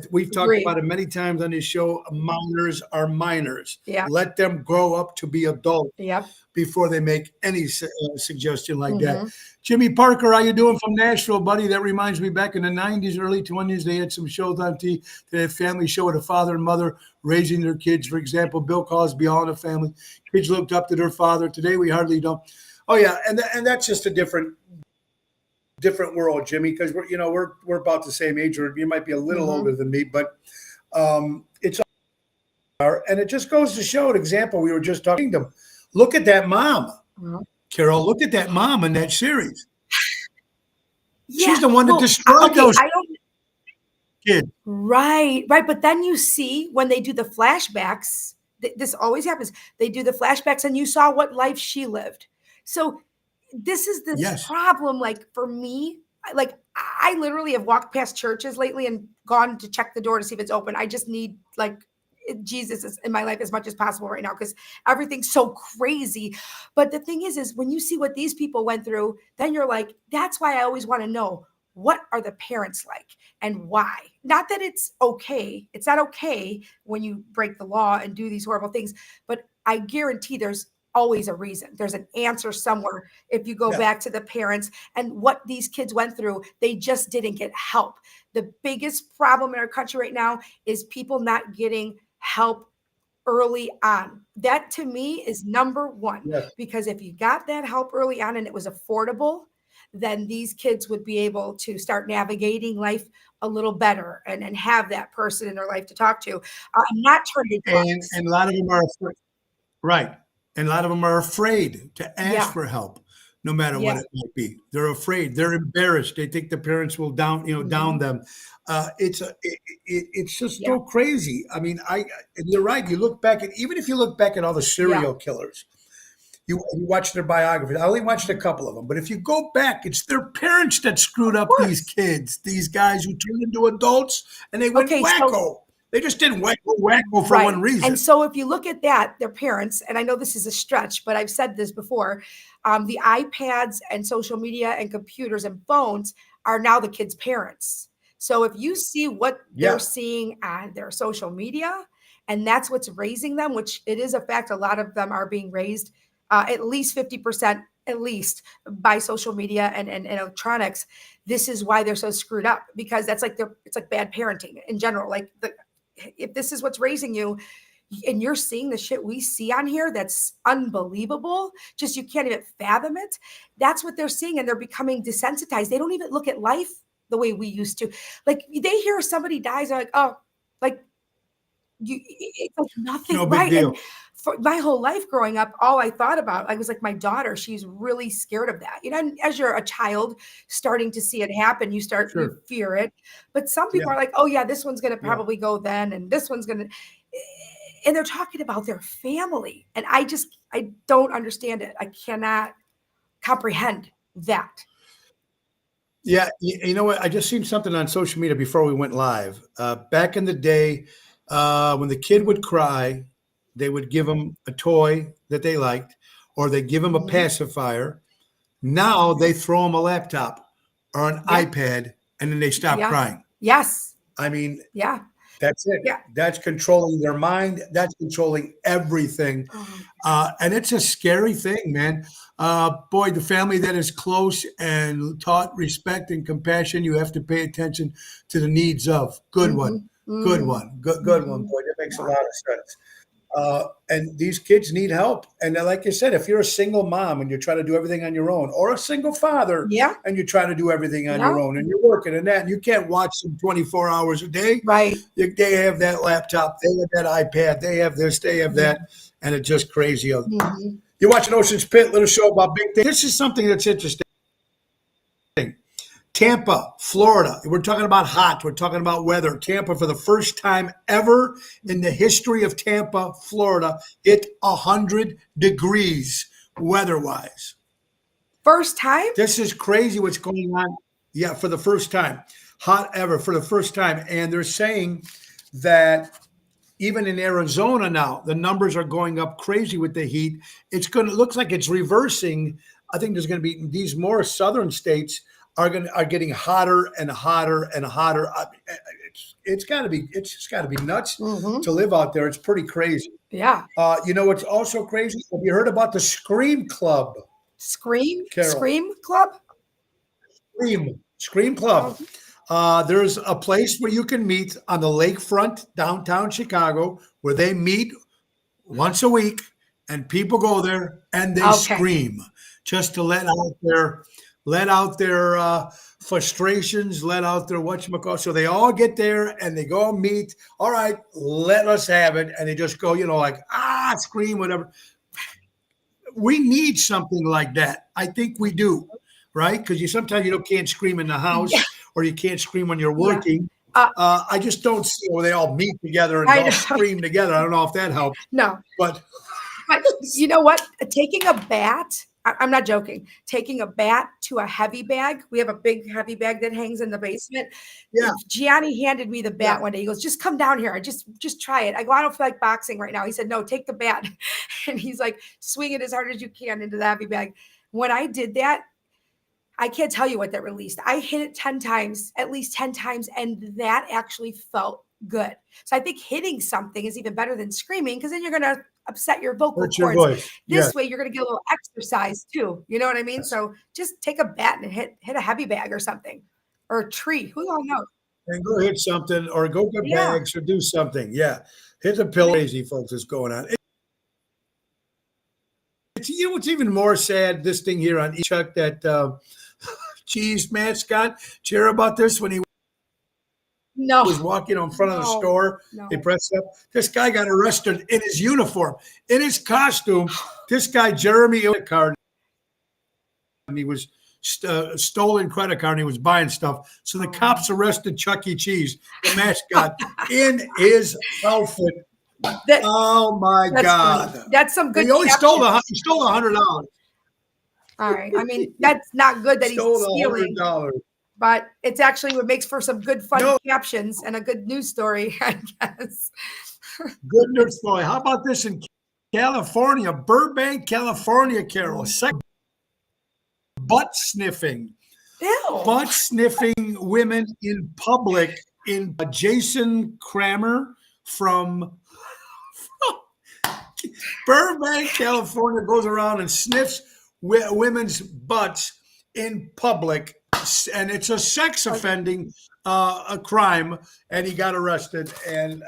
We've talked Agree. about it many times on this show. Minors are minors. Yeah. Let them grow up to be adults Yep. before they make any suggestion like that. Mhm. Jimmy Parker, how you doing from Nashville, buddy? That reminds me, back in the 90s, early 20s, they had some shows on TV. They had a family show with a father and mother raising their kids. For example, Bill Cosby, All in the Family. Kids looked up to their father. Today, we hardly don't. Oh, yeah, and that's just a different world, Jimmy, because we're about the same age, or you might be a little older Mhm. than me, but it's and it just goes to show an example. We were just talking to. Look at that mom. Mhm. Carol, look at that mom in that series. She's Yeah. the one that Well, destroyed okay, those I don't. kids. Right, right, but then you see when they do the flashbacks, this always happens. They do the flashbacks and you saw what life she lived. So this is the Yes. problem, like, for me, I literally have walked past churches lately and gone to check the door to see if it's open. I just need, like, Jesus is in my life as much as possible right now because everything's so crazy. But the thing is when you see what these people went through, then you're like, that's why I always want to know, what are the parents like and why? Not that it's okay. It's not okay when you break the law and do these horrible things, but I guarantee there's always a reason. There's an answer somewhere. If you go Yeah. back to the parents and what these kids went through, they just didn't get help. The biggest problem in our country right now is people not getting help early on. That to me is number one, Yes. because if you got that help early on and it was affordable, then these kids would be able to start navigating life a little better and have that person in their life to talk to. Not turn to drugs. And a lot of them are afraid. Right. And a lot of them are afraid to ask Yeah. for help, no matter what Yeah. it might be. They're afraid. They're embarrassed. They think the parents will down Mhm. them. It's just Yeah. so crazy. I mean, and you're right. You look back at, even if you look back at all the Yeah. serial killers, you watch their biographies. I only watched a couple of them, but if you go back, it's their parents that screwed Of up these course. kids, these guys who turned into adults, and they went Okay. So, wacko. They just didn't wacko for right. one And reason. so if you look at that, their parents, and I know this is a stretch, but I've said this before, the iPads and social media and computers and phones are now the kids' parents. So if you see what they're Yeah. seeing on their social media, and that's what's raising them, which it is a fact, a lot of them are being raised at least 50%, at least, by social media and electronics. This is why they're so screwed up, because it's like bad parenting in general. Like, if this is what's raising you and you're seeing the shit we see on here, that's unbelievable, just you can't even fathom it. That's what they're seeing, and they're becoming desensitized. They don't even look at life the way we used to. Like, they hear somebody dies, they're like, oh, like, it's like No nothing, big right? And deal. for my whole life growing up, all I thought about, I was like, my daughter, she's really scared of that. And as you're a child starting to see it happen, you Sure. fear it. But some Yeah. people are like, oh yeah, this one's gonna Yeah. probably go then, and this one's gonna, and they're talking about their family. And I don't understand it. I cannot comprehend that. Yeah, you know what? I just seen something on social media before we went live. Back in the day, when the kid would cry, they would give them a toy that they liked, or they give them a Mhm. pacifier. Now they throw them a laptop or an Yeah. iPad, and then they stop Yeah. crying. Yes. I mean, Yeah. That's it. Yeah. That's controlling their mind. That's controlling everything. And it's a scary thing, man. Boy, the family that is close and taught respect and compassion, you have to pay attention to the needs of. Good one. Good one. Good one, boy. That makes a lot of sense. And these kids need help. And like you said, if you're a single mom and you're trying to do everything on your own, or a single father Yeah. and you're trying to do everything on your Yeah. own, and you're working and that, and you can't watch them 24 hours a day. Right. They have that laptop, they have that iPad, they have this, they have that, and it's just crazy. You're watching Ocean's Pit, little show about big things. This is something that's interesting. Tampa, Florida. We're talking about hot. We're talking about weather. Tampa, for the first time ever in the history of Tampa, Florida, hit 100 degrees weather-wise. First time? This is crazy what's going on. Yeah, for the first time. Hot ever for the first time. And they're saying that even in Arizona now, the numbers are going up crazy with the heat. It looks like it's reversing. I think there's going to be these more southern states are getting hotter and hotter and hotter. It's just got to be nuts to live out there. It's pretty crazy. Yeah. You know what's also crazy? Have you heard about the Scream Club? Scream? Carol. Scream Club? Scream Club. There's a place where you can meet on the lakefront downtown Chicago, where they meet once a week, and people go there and they scream just to let out their frustrations, let out their whatchamacallit. So they all get there and they go and meet. All right, let us have it. And they just go, like, scream, whatever. We need something like that. I think we do, right? Because sometimes you can't scream in the house or you can't scream when you're working. I just don't see where they all meet together and all scream together. I don't know if that helps. No. But you know what? Taking a bat, I'm not joking. Taking a bat to a heavy bag. We have a big heavy bag that hangs in the basement. Yeah. Gianni handed me the bat one day. He goes, just come down here. Just try it. I go, I don't feel like boxing right now. He said, no, take the bat. And he's like, swing it as hard as you can into the heavy bag. When I did that, I can't tell you what that released. I hit it 10 times, at least 10 times. And that actually felt good. So I think hitting something is even better than screaming, because then you're going to upset your vocal cords. This way you're going to get a little exercise too. You know what I mean? So just take a bat and hit a heavy bag or something, or a tree. Who all knows? And go hit something, or go get bags, or do something. Yeah. Hit the pillow. Crazy, folks, is going on. It's what's even more sad, this thing here on Chuck, that cheese mascot. Did you hear about this when he was walking in front of the store? They pressed up. This guy got arrested in his uniform, in his costume. This guy, Jeremy, card, and he was stolen credit card, and he was buying stuff. So the cops arrested Chuck E. Cheese, the mascot, in his outfit. Oh my God! Funny. That's some good. He only stole $100. All right. I mean, that's not good that he's stealing. $100. But it's actually what makes for some good fun captions and a good news story, I guess. Good news story. How about this in California, Burbank, California, Carol? Butt sniffing. Ew. Butt sniffing women in public. In Jason Kramer from Burbank, California, goes around and sniffs women's butts in public. And it's a sex offending a crime, and he got arrested. And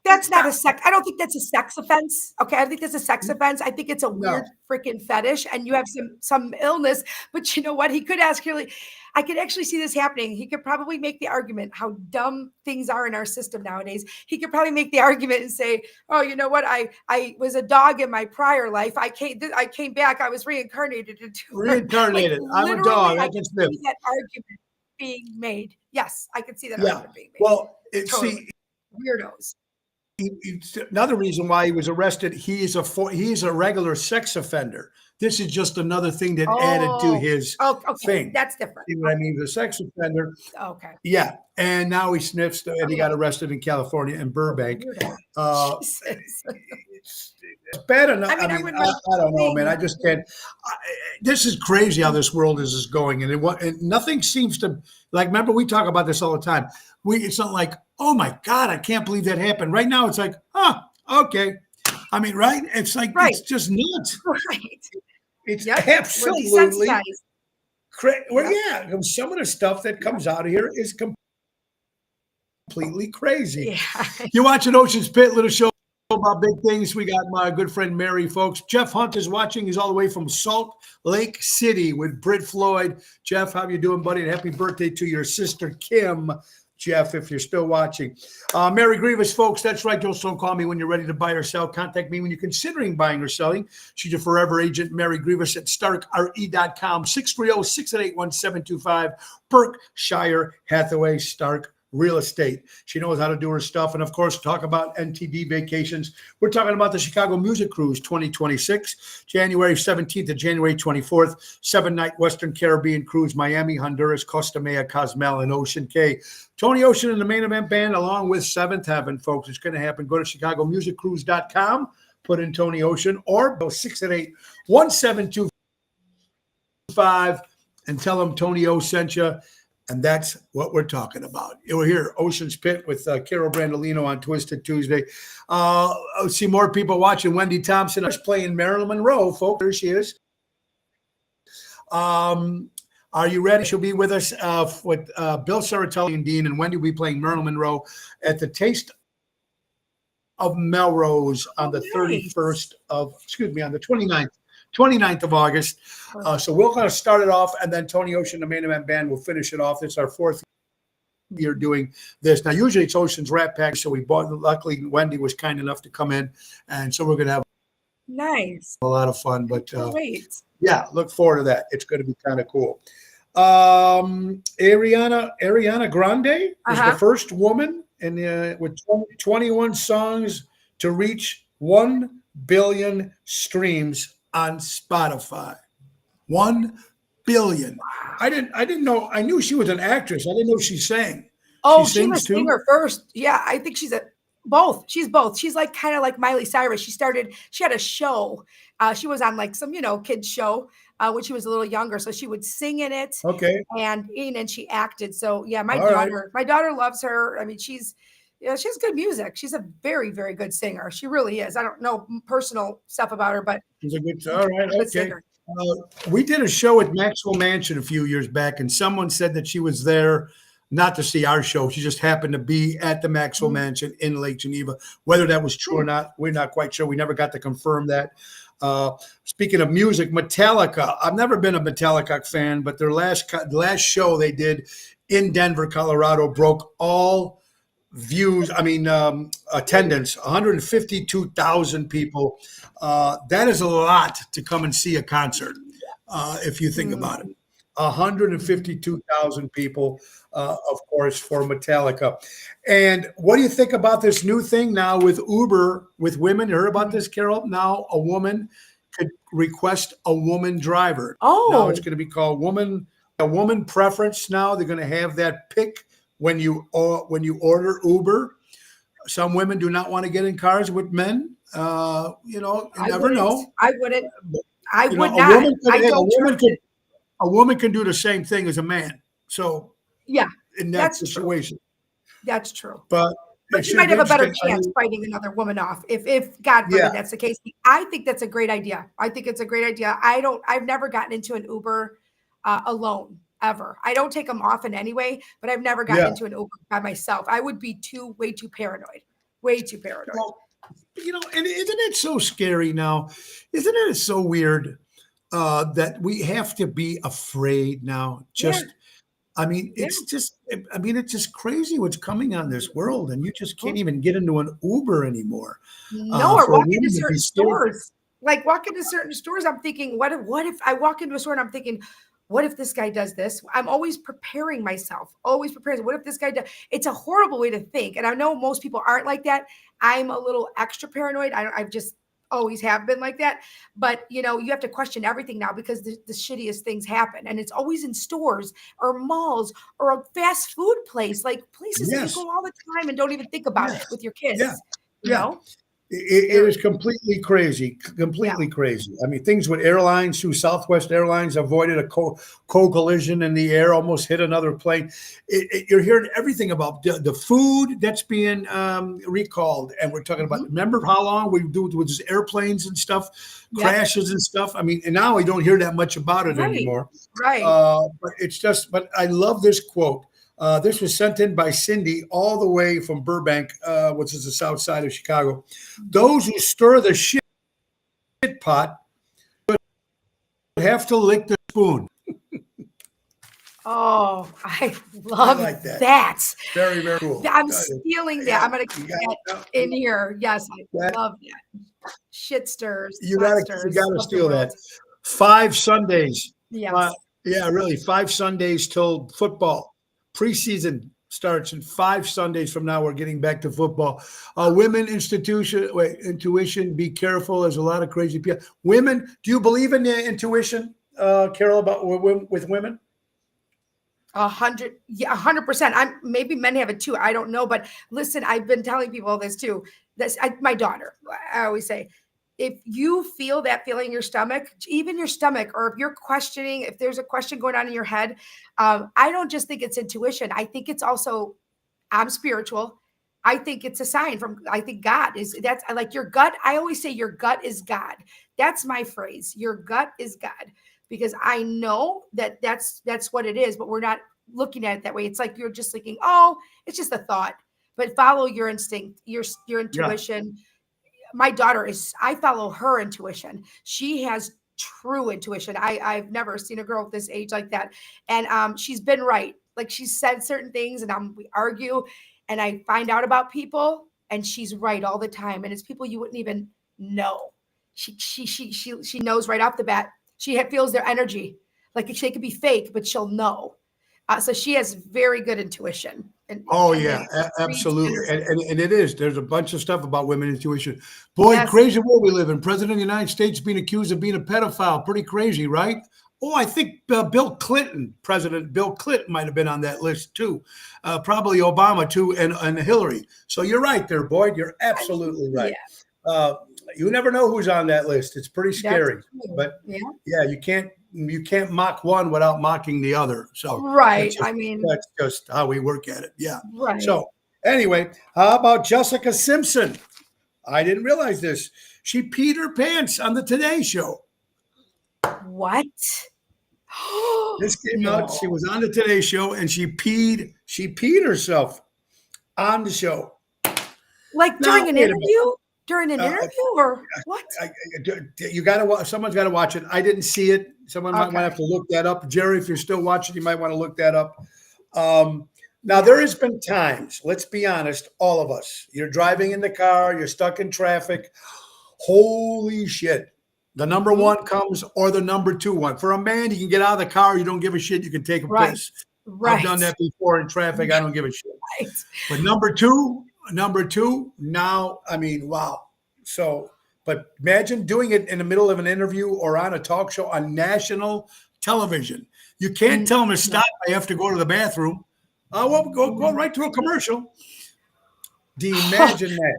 that's not a sex. I don't think that's a sex offense. Okay, I think that's a sex offense. I think it's a weird freaking fetish, and you have some illness. But you know what? He could ask Hillary. I could actually see this happening. He could probably make the argument how dumb things are in our system nowadays. He could probably make the argument and say, "Oh, you know what? I was a dog in my prior life. I came back. I was reincarnated into reincarnated. I'm a dog. I can sniff." That argument being made. Yes, I can see that argument being made. Well, totally. Weirdos. Another reason why he was arrested, he is a regular sex offender. This is just another thing that added to Oh, his oh, okay. thing. That's different. See what I mean? The sex offender. Okay. Yeah. And now he sniffs and he Oh, got arrested in California in Burbank. weirdo. Uh, Jesus. it's bad enough. I mean, I I mean, wouldn't mind I don't know, man. seeing I just can't. I, this is crazy how this world is going, and and nothing seems to like. Remember, we talk about this all the time. It's not like, oh my god, I can't believe that happened. Right now, it's like, okay. I mean, right? It's like Right. it's just nuts. Right. It's Yep. We're absolutely desensitized. well, Yep. yeah. Some of the stuff that comes out of here is completely crazy. Yeah. You're watching Ocean's Pit, little show about big things. We got my good friend Mary, folks. Jeff Hunt is watching. He's all the way from Salt Lake City with Britt Floyd. Jeff, how you doing, buddy? And happy birthday to your sister Kim, Jeff, if you're still watching. Mary Grievous, folks, that's right. Just don't call me when you're ready to buy or sell. Contact me when you're considering buying or selling. She's your forever agent, Mary Grievous at starkre.com, 630-688-1725, Berkshire Hathaway Stark Real Estate. She knows how to do her stuff. And of course, talk about NTD vacations. We're talking about the Chicago Music Cruise 2026, January 17th to January 24th, 7-night Western Caribbean cruise, Miami, Honduras, Costa Maya, Cozumel, and Ocean Cay. Tony Ocean and the Main Event Band, along with Seventh Heaven, folks. It's going to happen. Go to chicagomusiccruise.com, put in Tony Ocean, or go 688-1725 and tell them Tony O sent you. And that's what we're talking about. We're here, Ocean's Pit with Carol Brandolino on Twisted Tuesday. See more people watching. Wendy Thompson is playing Marilyn Monroe, folks. There she is. Are you ready? She'll be with us with Bill Saratelli and Dean, and Wendy will be playing Marilyn Monroe at the Taste of Melrose on the 31st of, on the 29th of August. So we're going to start it off, and then Tony Ocean, the Main Event Band, will finish it off. It's our fourth year doing this. Now, usually it's Ocean's Rat Pack, so we bought, luckily, Wendy was kind enough to come in, and so we're going to have Nice. a lot of fun. But Great. yeah, look forward to that. It's going to be kind of cool. Ariana Grande is the first woman with 21 songs to reach 1 billion streams on Spotify. 1 billion. I didn't know. I knew she was an actress. I didn't know she sang. Oh, she was a singer first. Yeah, I think she's both. She's both. She's like kind of like Miley Cyrus. She had a show. She was on like some, kids show when she was a little younger. So she would sing in it. Okay. And she acted. So yeah, my daughter loves her. I mean, she has good music. She's a very, very good singer. She really is. I don't know personal stuff about her, but she's a good. All right. Good Okay. singer. We did a show at Maxwell Mansion a few years back, and someone said that she was there not to see our show. She just happened to be at the Maxwell Mansion in Lake Geneva. Whether that was true or not, we're not quite sure. We never got to confirm that. Speaking of music, Metallica. I've never been a Metallica fan, but their last show they did in Denver, Colorado, broke all attendance, 152,000 people. That is a lot to come and see a concert, if you think about it. 152,000 people, of course, for Metallica. And what do you think about this new thing now with Uber, with women? You heard about this, Carol? Now a woman could request a woman driver. Oh. Now it's going to be called a woman preference now. They're going to have that pick when you order Uber. Some women do not want to get in cars with men. You never know. I wouldn't. I would not. A woman can do the same thing as a man. So yeah, in that situation, that's true. But she might have a better chance fighting another woman off if God forbid that's the case. I think that's a great idea. I think it's a great idea. I've never gotten into an Uber alone ever. I don't take them often anyway, but I've never gotten into an Uber by myself. I would be way too paranoid. Way too paranoid. Well, and isn't it so scary now? Isn't it so weird that we have to be afraid now? It's just crazy what's coming on this world, and you just can't even get into an Uber anymore. No, or walk into certain stores. Like walk into certain stores, I'm thinking, what if I walk into a store and I'm thinking, what if this guy does this? I'm always preparing myself, always preparing. What if this guy does? It's a horrible way to think. And I know most people aren't like that. I'm a little extra paranoid. always have been like that. But you know, you have to question everything now because the shittiest things happen, and it's always in stores or malls or a fast food place, like places that you Yes. go all the time and don't even think about it Yes. with your Yeah. kids. You Yeah. know, It scary. is completely crazy, Yeah. completely crazy. I mean, things with airlines, through Southwest Airlines avoided a co-collision in the air, almost hit another plane. You're hearing everything about the food that's being recalled. And we're talking about, Mhm. remember how long we do with these airplanes and stuff, Yep. crashes and stuff? I mean, and now we don't hear that much about it Right. anymore. Right. But it's just, but I love this quote. This was sent in by Cindy all the way from Burbank, which is the south side of Chicago. Those who stir the shit pot have to lick the spoon. Oh, I I love like that. that. Very, very cool. I'm stealing that. Yeah, I'm gonna you keep got that in here. Yes, I that. love that. Shit stirs, You pot got you stirs got to of the steal that. world. 5 Sundays. Uh, Yes. yeah, really. 5 Sundays till football. Preseason starts in 5 Sundays from now. We're getting back to football. Women intuition. Be careful. There's a lot of crazy people. Women, do you believe in the intuition, Carol, about with women? 100, yeah, 100%. Maybe men have it too. I don't know, but listen, I've been telling people this too. My daughter. I always say, if you feel that feeling in your stomach, even your stomach, or if you're questioning, if there's a question going on in your head, I don't just think it's intuition. I think it's also, I'm spiritual. I think it's a sign from, I think God is, that's like your gut. I always say your gut is God. That's my phrase. Your gut is God, because I know that that's what it is, but we're not looking at it that way. It's like you're just thinking, oh, it's just a thought. But follow your instinct, your Yeah. intuition. My daughter is, I follow her intuition. She has true intuition. I've never seen a girl at this age like that. And she's been right. Like she's said certain things and we argue and I find out about people and she's right all the time. And it's people you wouldn't even know. She knows right off the bat. Feels their energy. Like they could be fake, but she'll know. So she has very good intuition. And Oh I mean, yeah, it reads absolutely, energy. and it is. There's a bunch of stuff about women intuition. Boy, Yes. crazy world we live in. President of the United States being accused of being a pedophile. Pretty crazy, right? Oh, I think Bill Clinton, President Bill Clinton, might have been on that list too. Probably Obama too, and Hillary. So you're right there, Boyd. You're absolutely right. Yeah. You never know who's on that list. It's pretty scary, That's true. but Yeah. yeah, you can't mock one without mocking the other. So Right. I mean, that's just how we work at it. Yeah. right. So anyway, how about Jessica Simpson? I didn't realize this. She peed her pants on the Today Show. What? This came No. out. She was on the Today Show and she peed herself on the show. Like Now, during an wait a minute. interview? During an Uh, interview or what? You got to watch. Someone's got to watch it. I didn't see it. Someone might want to Okay. have to look that up. Jerry, if you're still watching, you might want to look that up. Now, there has been times, let's be honest, all of us, you're driving in the car, you're stuck in traffic. Holy shit. The number one comes or the number two one. For a man, you can get out of the car, you don't give a shit, you can take a Right. piss. Right. I've done that before in traffic, I don't give a shit. Right. But number two, now, I mean, wow. So, but imagine doing it in the middle of an interview or on a talk show on national television. You can't tell them to stop. I have to go to the bathroom. Well, go right to a commercial. Do you imagine that?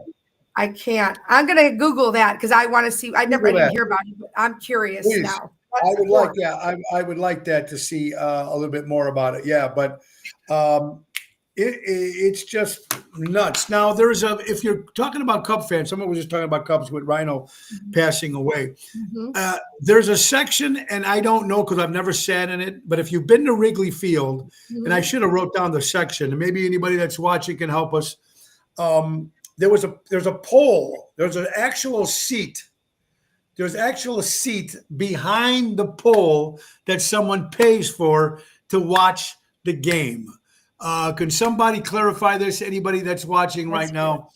I can't. I'm gonna Google that because I want to see. I Google didn't that. hear about it, but I'm curious Please. now. I would like, yeah, I would like that to see a little bit more about it. Yeah, but it's just nuts. Now, if you're talking about Cub fans, someone was just talking about Cubs with Rhino passing away. Mhm. There's a section, and I don't know because I've never sat in it, but if you've been to Wrigley Field, and I should have wrote down the section, and maybe anybody that's watching can help us. There's a pole. There's an actual seat. There's actual seat behind the pole that someone pays for to watch the game. Can somebody clarify this? Anybody that's watching right now?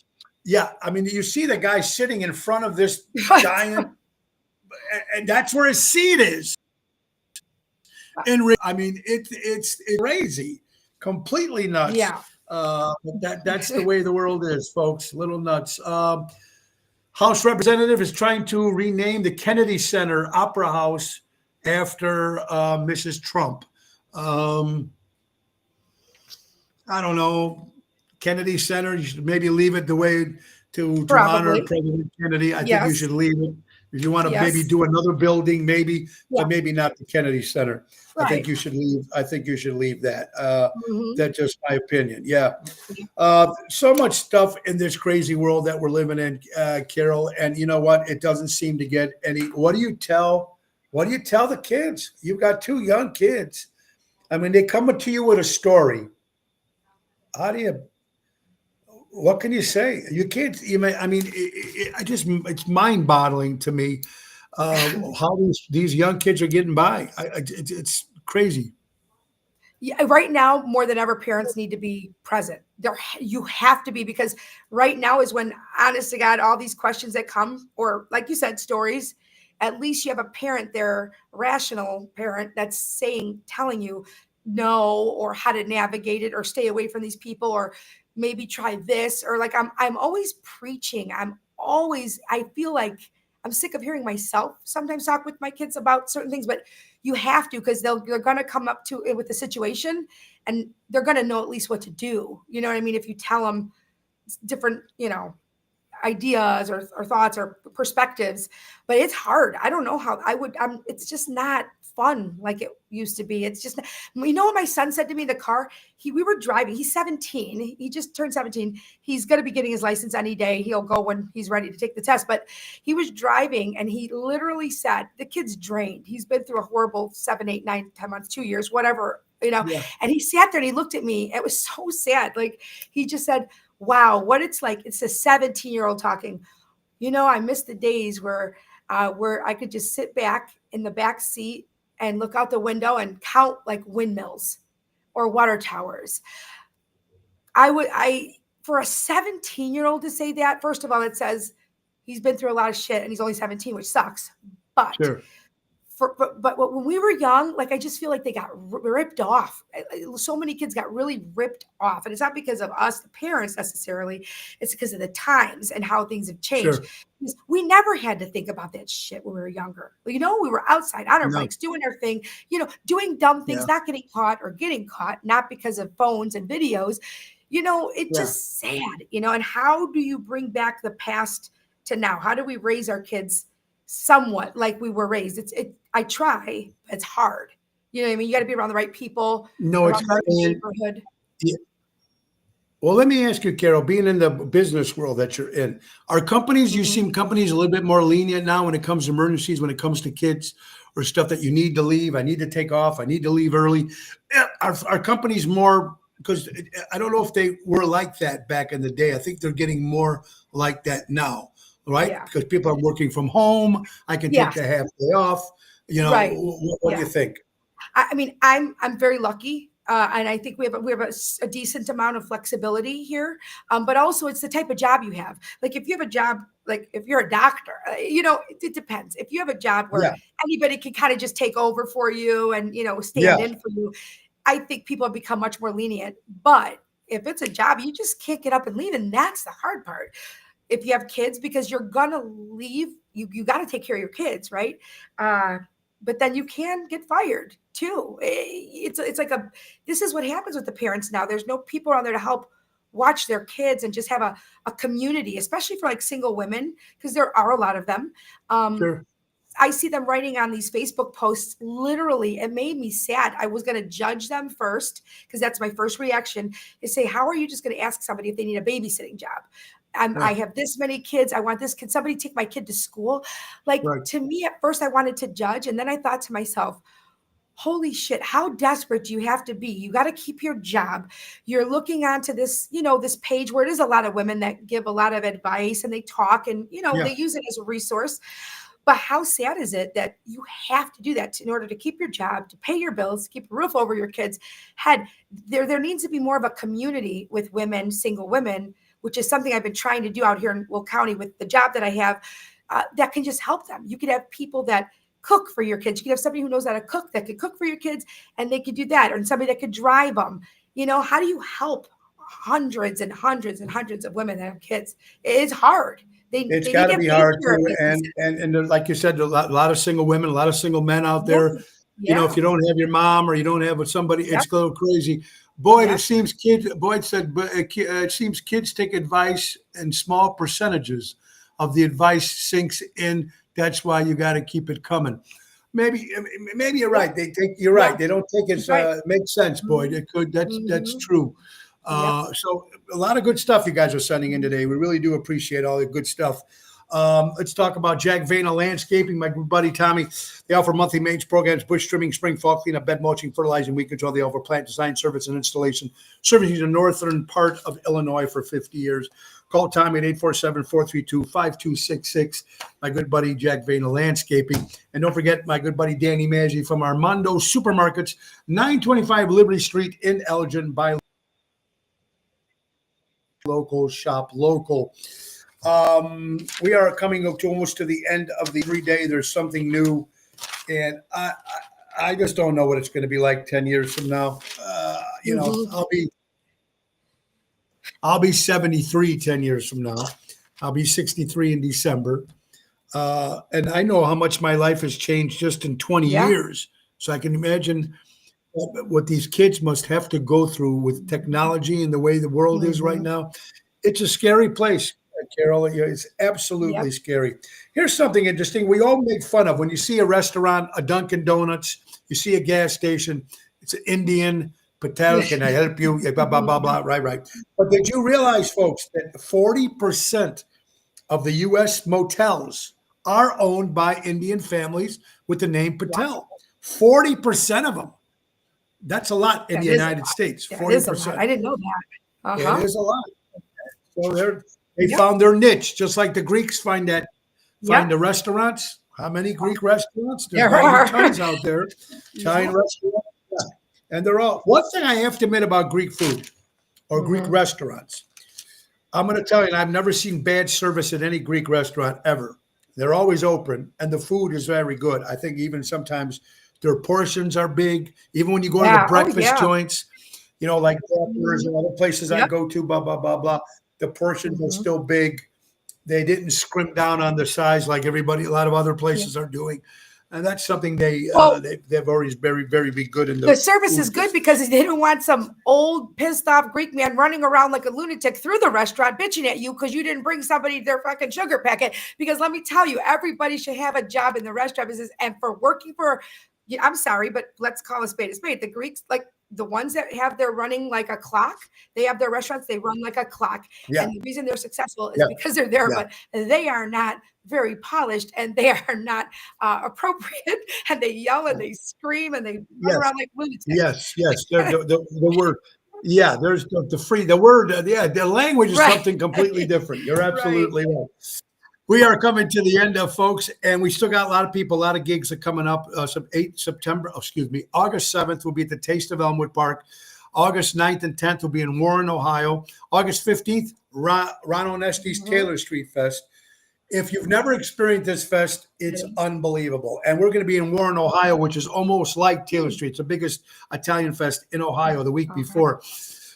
Yeah, I mean, you see the guy sitting in front of this giant, and that's where his seat is. And I mean, it's crazy, completely nuts. Yeah. But that's the way the world is, folks. Little nuts. House representative is trying to rename the Kennedy Center Opera House after Mrs. Trump. Um, I don't know. Kennedy Center, you should maybe leave it the way to honor Probably. President Kennedy. I think you Yes. should leave it. If you want to maybe Yes. do another building, maybe, Yeah. but maybe not the Kennedy Center. I think Right. you should leave. I think you should leave that. Mhm. That's just my opinion. Yeah. So much stuff in this crazy world that we're living in, Carol. And you know what? It doesn't seem to get any. What do you tell? What do you tell the kids? You've got two young kids. I mean, they come to you with a story. How do you? What can you say? You can't. You may. I mean, it's mind-boggling to me how these young kids are getting by. It's crazy. Yeah, right now more than ever, parents need to be present. You have to be, because right now is when, honest to God, all these questions that come, or like you said, stories. At least you have a parent there, rational parent, that's telling you no, or how to navigate it, or stay away from these people, or maybe try this, or like I'm always preaching. I feel like I'm sick of hearing myself sometimes talk with my kids about certain things, but you have to, because they're going to come up to it with the situation, and they're going to know at least what to do. You know what I mean? If you tell them different, ideas or thoughts or perspectives, but it's hard. I don't know how I would, it's just not fun like it used to be. It's just, you know what my son said to me in the car? We were driving, he's 17. He just turned 17. He's going to be getting his license any day. He'll go when he's ready to take the test, but he was driving and he literally said, the kid's drained. He's been through a horrible 7, 8, 9, 10 months, 2 years, whatever, Yeah. and he sat there and he looked at me. It was so sad. Like, he just said, wow, what it's like. It's a 17-year-old talking. I miss the days where I could just sit back in the back seat and look out the window and count like windmills or water towers. For a 17-year-old to say that, first of all, it says he's been through a lot of shit and he's only 17, which sucks. But Sure. But when we were young, like, I just feel like they got ripped off. So many kids got really ripped off, and it's not because of us, the parents, necessarily. It's because of the times and how things have changed. Sure. Because we never had to think about that shit when we were younger. We were outside on our No. bikes, doing our thing, doing dumb things, Yeah. not getting caught or getting caught, not because of phones and videos. It's Yeah. just sad. And how do you bring back the past to now? How do we raise our kids somewhat like we were raised? I try, but it's hard. You know what I mean? You got to be around the right people, No, it's around not. the right neighborhood. Well, let me ask you, Carol, being in the business world that you're in, are companies, you Mhm. seem companies a little bit more lenient now when it comes to emergencies, when it comes to kids or stuff that you need to leave, I need to take off, I need to leave early. Are companies more, because I don't know if they were like that back in the day. I think they're getting more like that now, right? Yeah. Because people are working from home. I can take Yes. a half day off. Right. What do Yeah. you think? I mean, I'm very lucky, and I think we have a decent amount of flexibility here. But also, it's the type of job you have. Like, if you have a job, like if you're a doctor, it depends. If you have a job where Yeah. anybody can kind of just take over for you and stand Yeah. in for you, I think people have become much more lenient. But if it's a job, you just can't get up and leave, and that's the hard part. If you have kids, because you're gonna leave, you got to take care of your kids, right? But then you can get fired too. It's like this is what happens with the parents now. There's no people around there to help watch their kids and just have a community, especially for like single women, because there are a lot of them. Sure. I see them writing on these Facebook posts. Literally, it made me sad. I was going to judge them first, because that's my first reaction, is say, how are you just going to ask somebody if they need a babysitting job? I Right. have this many kids. I want this. Can somebody take my kid to school? Like, Right. to me, at first, I wanted to judge. And then I thought to myself, holy shit, how desperate do you have to be? You got to keep your job. You're looking onto this page where it is a lot of women that give a lot of advice and they talk, and, Yeah. they use it as a resource. But how sad is it that you have to do that in order to keep your job, to pay your bills, to keep a roof over your kids' head? There needs to be more of a community with women, single women, which is something I've been trying to do out here in Will County with the job that I have, that can just help them. You could have people that cook for your kids. You could have somebody who knows how to cook that could cook for your kids, and they could do that, or somebody that could drive them. How do you help hundreds and hundreds and hundreds of women that have kids? It's hard. It's they got need to to be pay hard for too, it. and like you said, a lot of single women, a lot of single men out Yeah, there. You know, if yeah, you don't have your mom or you don't have somebody, yep, it's a little crazy. Boyd, yep. it seems kids. Boyd said, but it seems kids take advice in small percentages of the advice sinks in. That's why you got to keep it coming. Maybe you're Yep. right. They take. You're Yeah. right. They don't take it. That's right. Makes sense, Boyd. Mhm. It could. That's Mhm. true. Yep. So a lot of good stuff you guys are sending in today. We really do appreciate all the good stuff. Let's talk about Jack Vayner Landscaping, my good buddy Tommy. They offer monthly maintenance programs, bush trimming, spring, fall cleanup, bed mulching, fertilizing, weed control. They offer plant design, service, and installation, servicing the northern part of Illinois for 50 years. Call Tommy at 847-432-5266. My good buddy Jack Vayner Landscaping. And don't forget my good buddy Danny Maggi from Armando Supermarkets, 925 Liberty Street in Elgin. Buy local, shop local. We are coming up to almost to the end of the every day. There's something new, and I just don't know what it's going to be like 10 years from now. Mhm. I'll be 73 10 years from now. I'll be 63 in December. And I know how much my life has changed just in 20 Yeah. years. So I can imagine what these kids must have to go through with technology and the way the world is right Mhm. now. It's a scary place, Carol. It's absolutely Yep. scary. Here's something interesting. We all make fun of when you see a restaurant, a Dunkin' Donuts, you see a gas station, it's an Indian, Patel, can I help you? Yeah, blah, blah, blah, blah. Right. But did you realize, folks, that 40% of the U.S. motels are owned by Indian families with the name Patel? 40% of them. That's a lot in the That is a United lot. States. That is a lot. 40%. I didn't know that. It Uh-huh. is a lot. So they Yep. found their niche, just like the Greeks find Yep. the restaurants. How many Greek restaurants? There's There got to be are. tons out there. Italian Yep. restaurants. Yeah. And they're all one thing I have to admit about Greek food or Greek Mhm. restaurants. I'm going to tell you, and I've never seen bad service at any Greek restaurant ever. They're always open, and the food is very good. I think even sometimes their portions are big. Even when you go to the Yeah. Oh, breakfast yeah. joints, like Peppers and other places I Yep. go to, blah, blah, blah, blah. The portions are Mhm. still big. They didn't scrimp down on the size like a lot of other Yeah. places are doing. And that's something Well, they've always very, very be good in the the service is food good business. because they don't want some old, pissed off Greek man running around like a lunatic through the restaurant bitching at you because you didn't bring somebody their fucking sugar packet. Because let me tell you, everybody should have a job in the restaurant business. And for working for, yeah, I'm sorry, but let's call a spade a spade. The Greeks, like the ones that have their running like a clock, they have their restaurants, they run like a clock. Yeah, And the reason they're successful is yeah, because they're there, yeah, but they are not very polished and they are not appropriate and they yell and they scream and they run yes. around like lunatics. Yes. The word, yeah. There's the free. The word, yeah. The language is Right. something completely different. You're Right. absolutely right. We are coming to the end of folks, and we still got a lot of people, a lot of gigs are coming up. August 7th will be at the Taste of Elmwood Park. August 9th and 10th will be in Warren, Ohio. August 15th, Ron Onesti's Mhm. Taylor Street Fest. If you've never experienced this fest, it's unbelievable. And we're going to be in Warren, Ohio, which is almost like Taylor Street. It's the biggest Italian fest in Ohio the week Okay. before.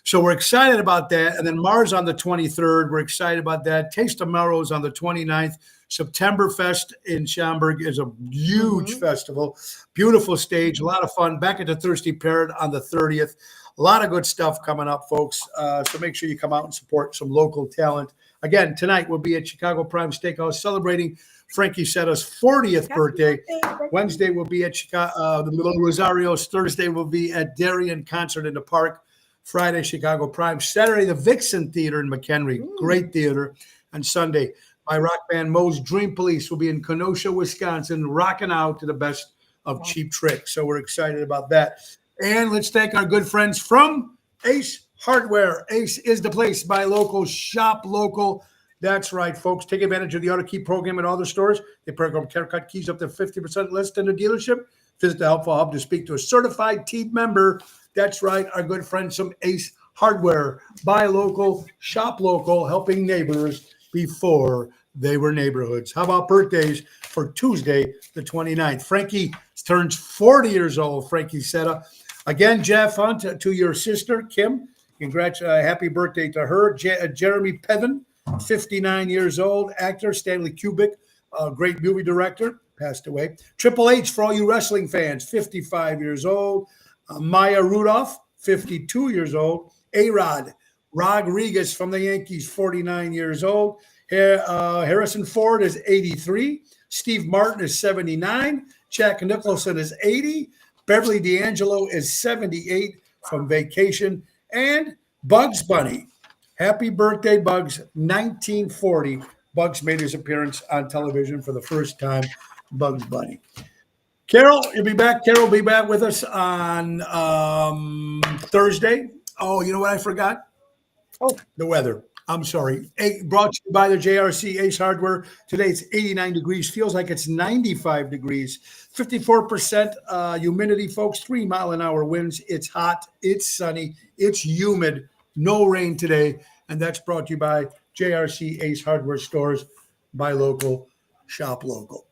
So we're excited about that. And then Mars on the 23rd. We're excited about that. Taste of Melrose on the 29th. September Fest in Schaumburg is a huge Mhm. festival. Beautiful stage, a lot of fun. Back at the Thirsty Parrot on the 30th. A lot of good stuff coming up, folks. So make sure you come out and support some local talent. Again, tonight we'll be at Chicago Prime Steakhouse celebrating Frankie Setta's 40th Happy birthday. birthday. Wednesday we'll be at Chicago, the Little Rosario's. Thursday we'll be at Darien Concert in the Park. Friday, Chicago Prime. Saturday, the Vixen Theater in McHenry. Great theater. And Sunday, my rock band Moe's Dream Police will be in Kenosha, Wisconsin, rocking out to the best of Cheap Trick. So we're excited about that. And let's thank our good friends from Ace Hardware. Ace is the place. Buy local, shop local. That's right, folks. Take advantage of the Auto Key program at all the stores. They program CareCut keys up to 50% less than the dealership. Visit the Helpful Hub to speak to a certified team member. That's right, our good friends from Ace Hardware. Buy local, shop local, helping neighbors before they were neighborhoods. How about birthdays for Tuesday, the 29th? Frankie turns 40 years old, Frankie Setta. Again, Jeff Hunt, to your sister, Kim. Congrats, happy birthday to her. Jeremy Pevin 59 years old. Actor Stanley Kubrick, great movie director, passed away. Triple H, for all you wrestling fans, 55 years old. Maya Rudolph, 52 years old. A-Rod Rodriguez from the Yankees, 49 years old. Harrison Ford is 83. Steve Martin is 79. Jack Nicholson is 80. Beverly D'Angelo is 78 from Vacation. And Bugs Bunny. Happy birthday, Bugs. 1940. Bugs made his appearance on television for the first time. Bugs Bunny. Carol, you'll be back. Carol will be back with us on Thursday. Oh, you know what I forgot? Oh, The weather. I'm sorry. Brought to you by the JRC Ace Hardware. Today it's 89 degrees. Feels like it's 95 degrees. 54% humidity, folks. 3-mile-an-hour winds. It's hot. It's sunny. It's humid. No rain today. And that's brought to you by JRC Ace Hardware stores. Buy local, shop local.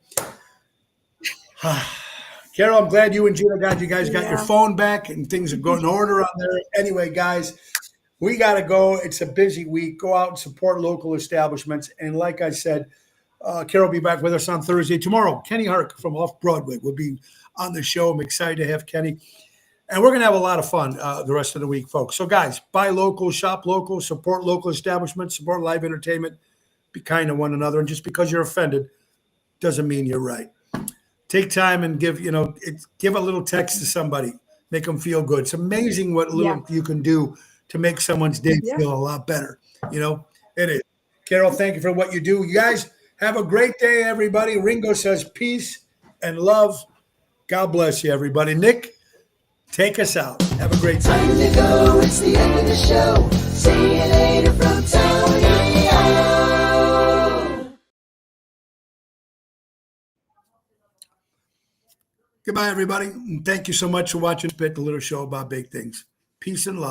Carol, I'm glad you and Gina got your phone back and things are going in order on there. Anyway, guys, we got to go. It's a busy week. Go out and support local establishments. And like I said, Carol will be back with us on Thursday. Tomorrow, Kenny Hark from Off Broadway will be on the show. I'm excited to have Kenny. And we're going to have a lot of fun the rest of the week, folks. So, guys, buy local, shop local, support local establishments, support live entertainment. Be kind to one another. And just because you're offended doesn't mean you're right. Take time and give a little text to somebody. Make them feel good. It's amazing what little you can do to make someone's day feel a lot better. It is. Carol, thank you for what you do. You guys have a great day, everybody. Ringo says peace and love. God bless you, everybody. Nick, take us out. Have a great time. Time to go. It's the end of the show. See you later from Tony. Goodbye, everybody. And thank you so much for watching Spit, the little show about big things. Peace and love.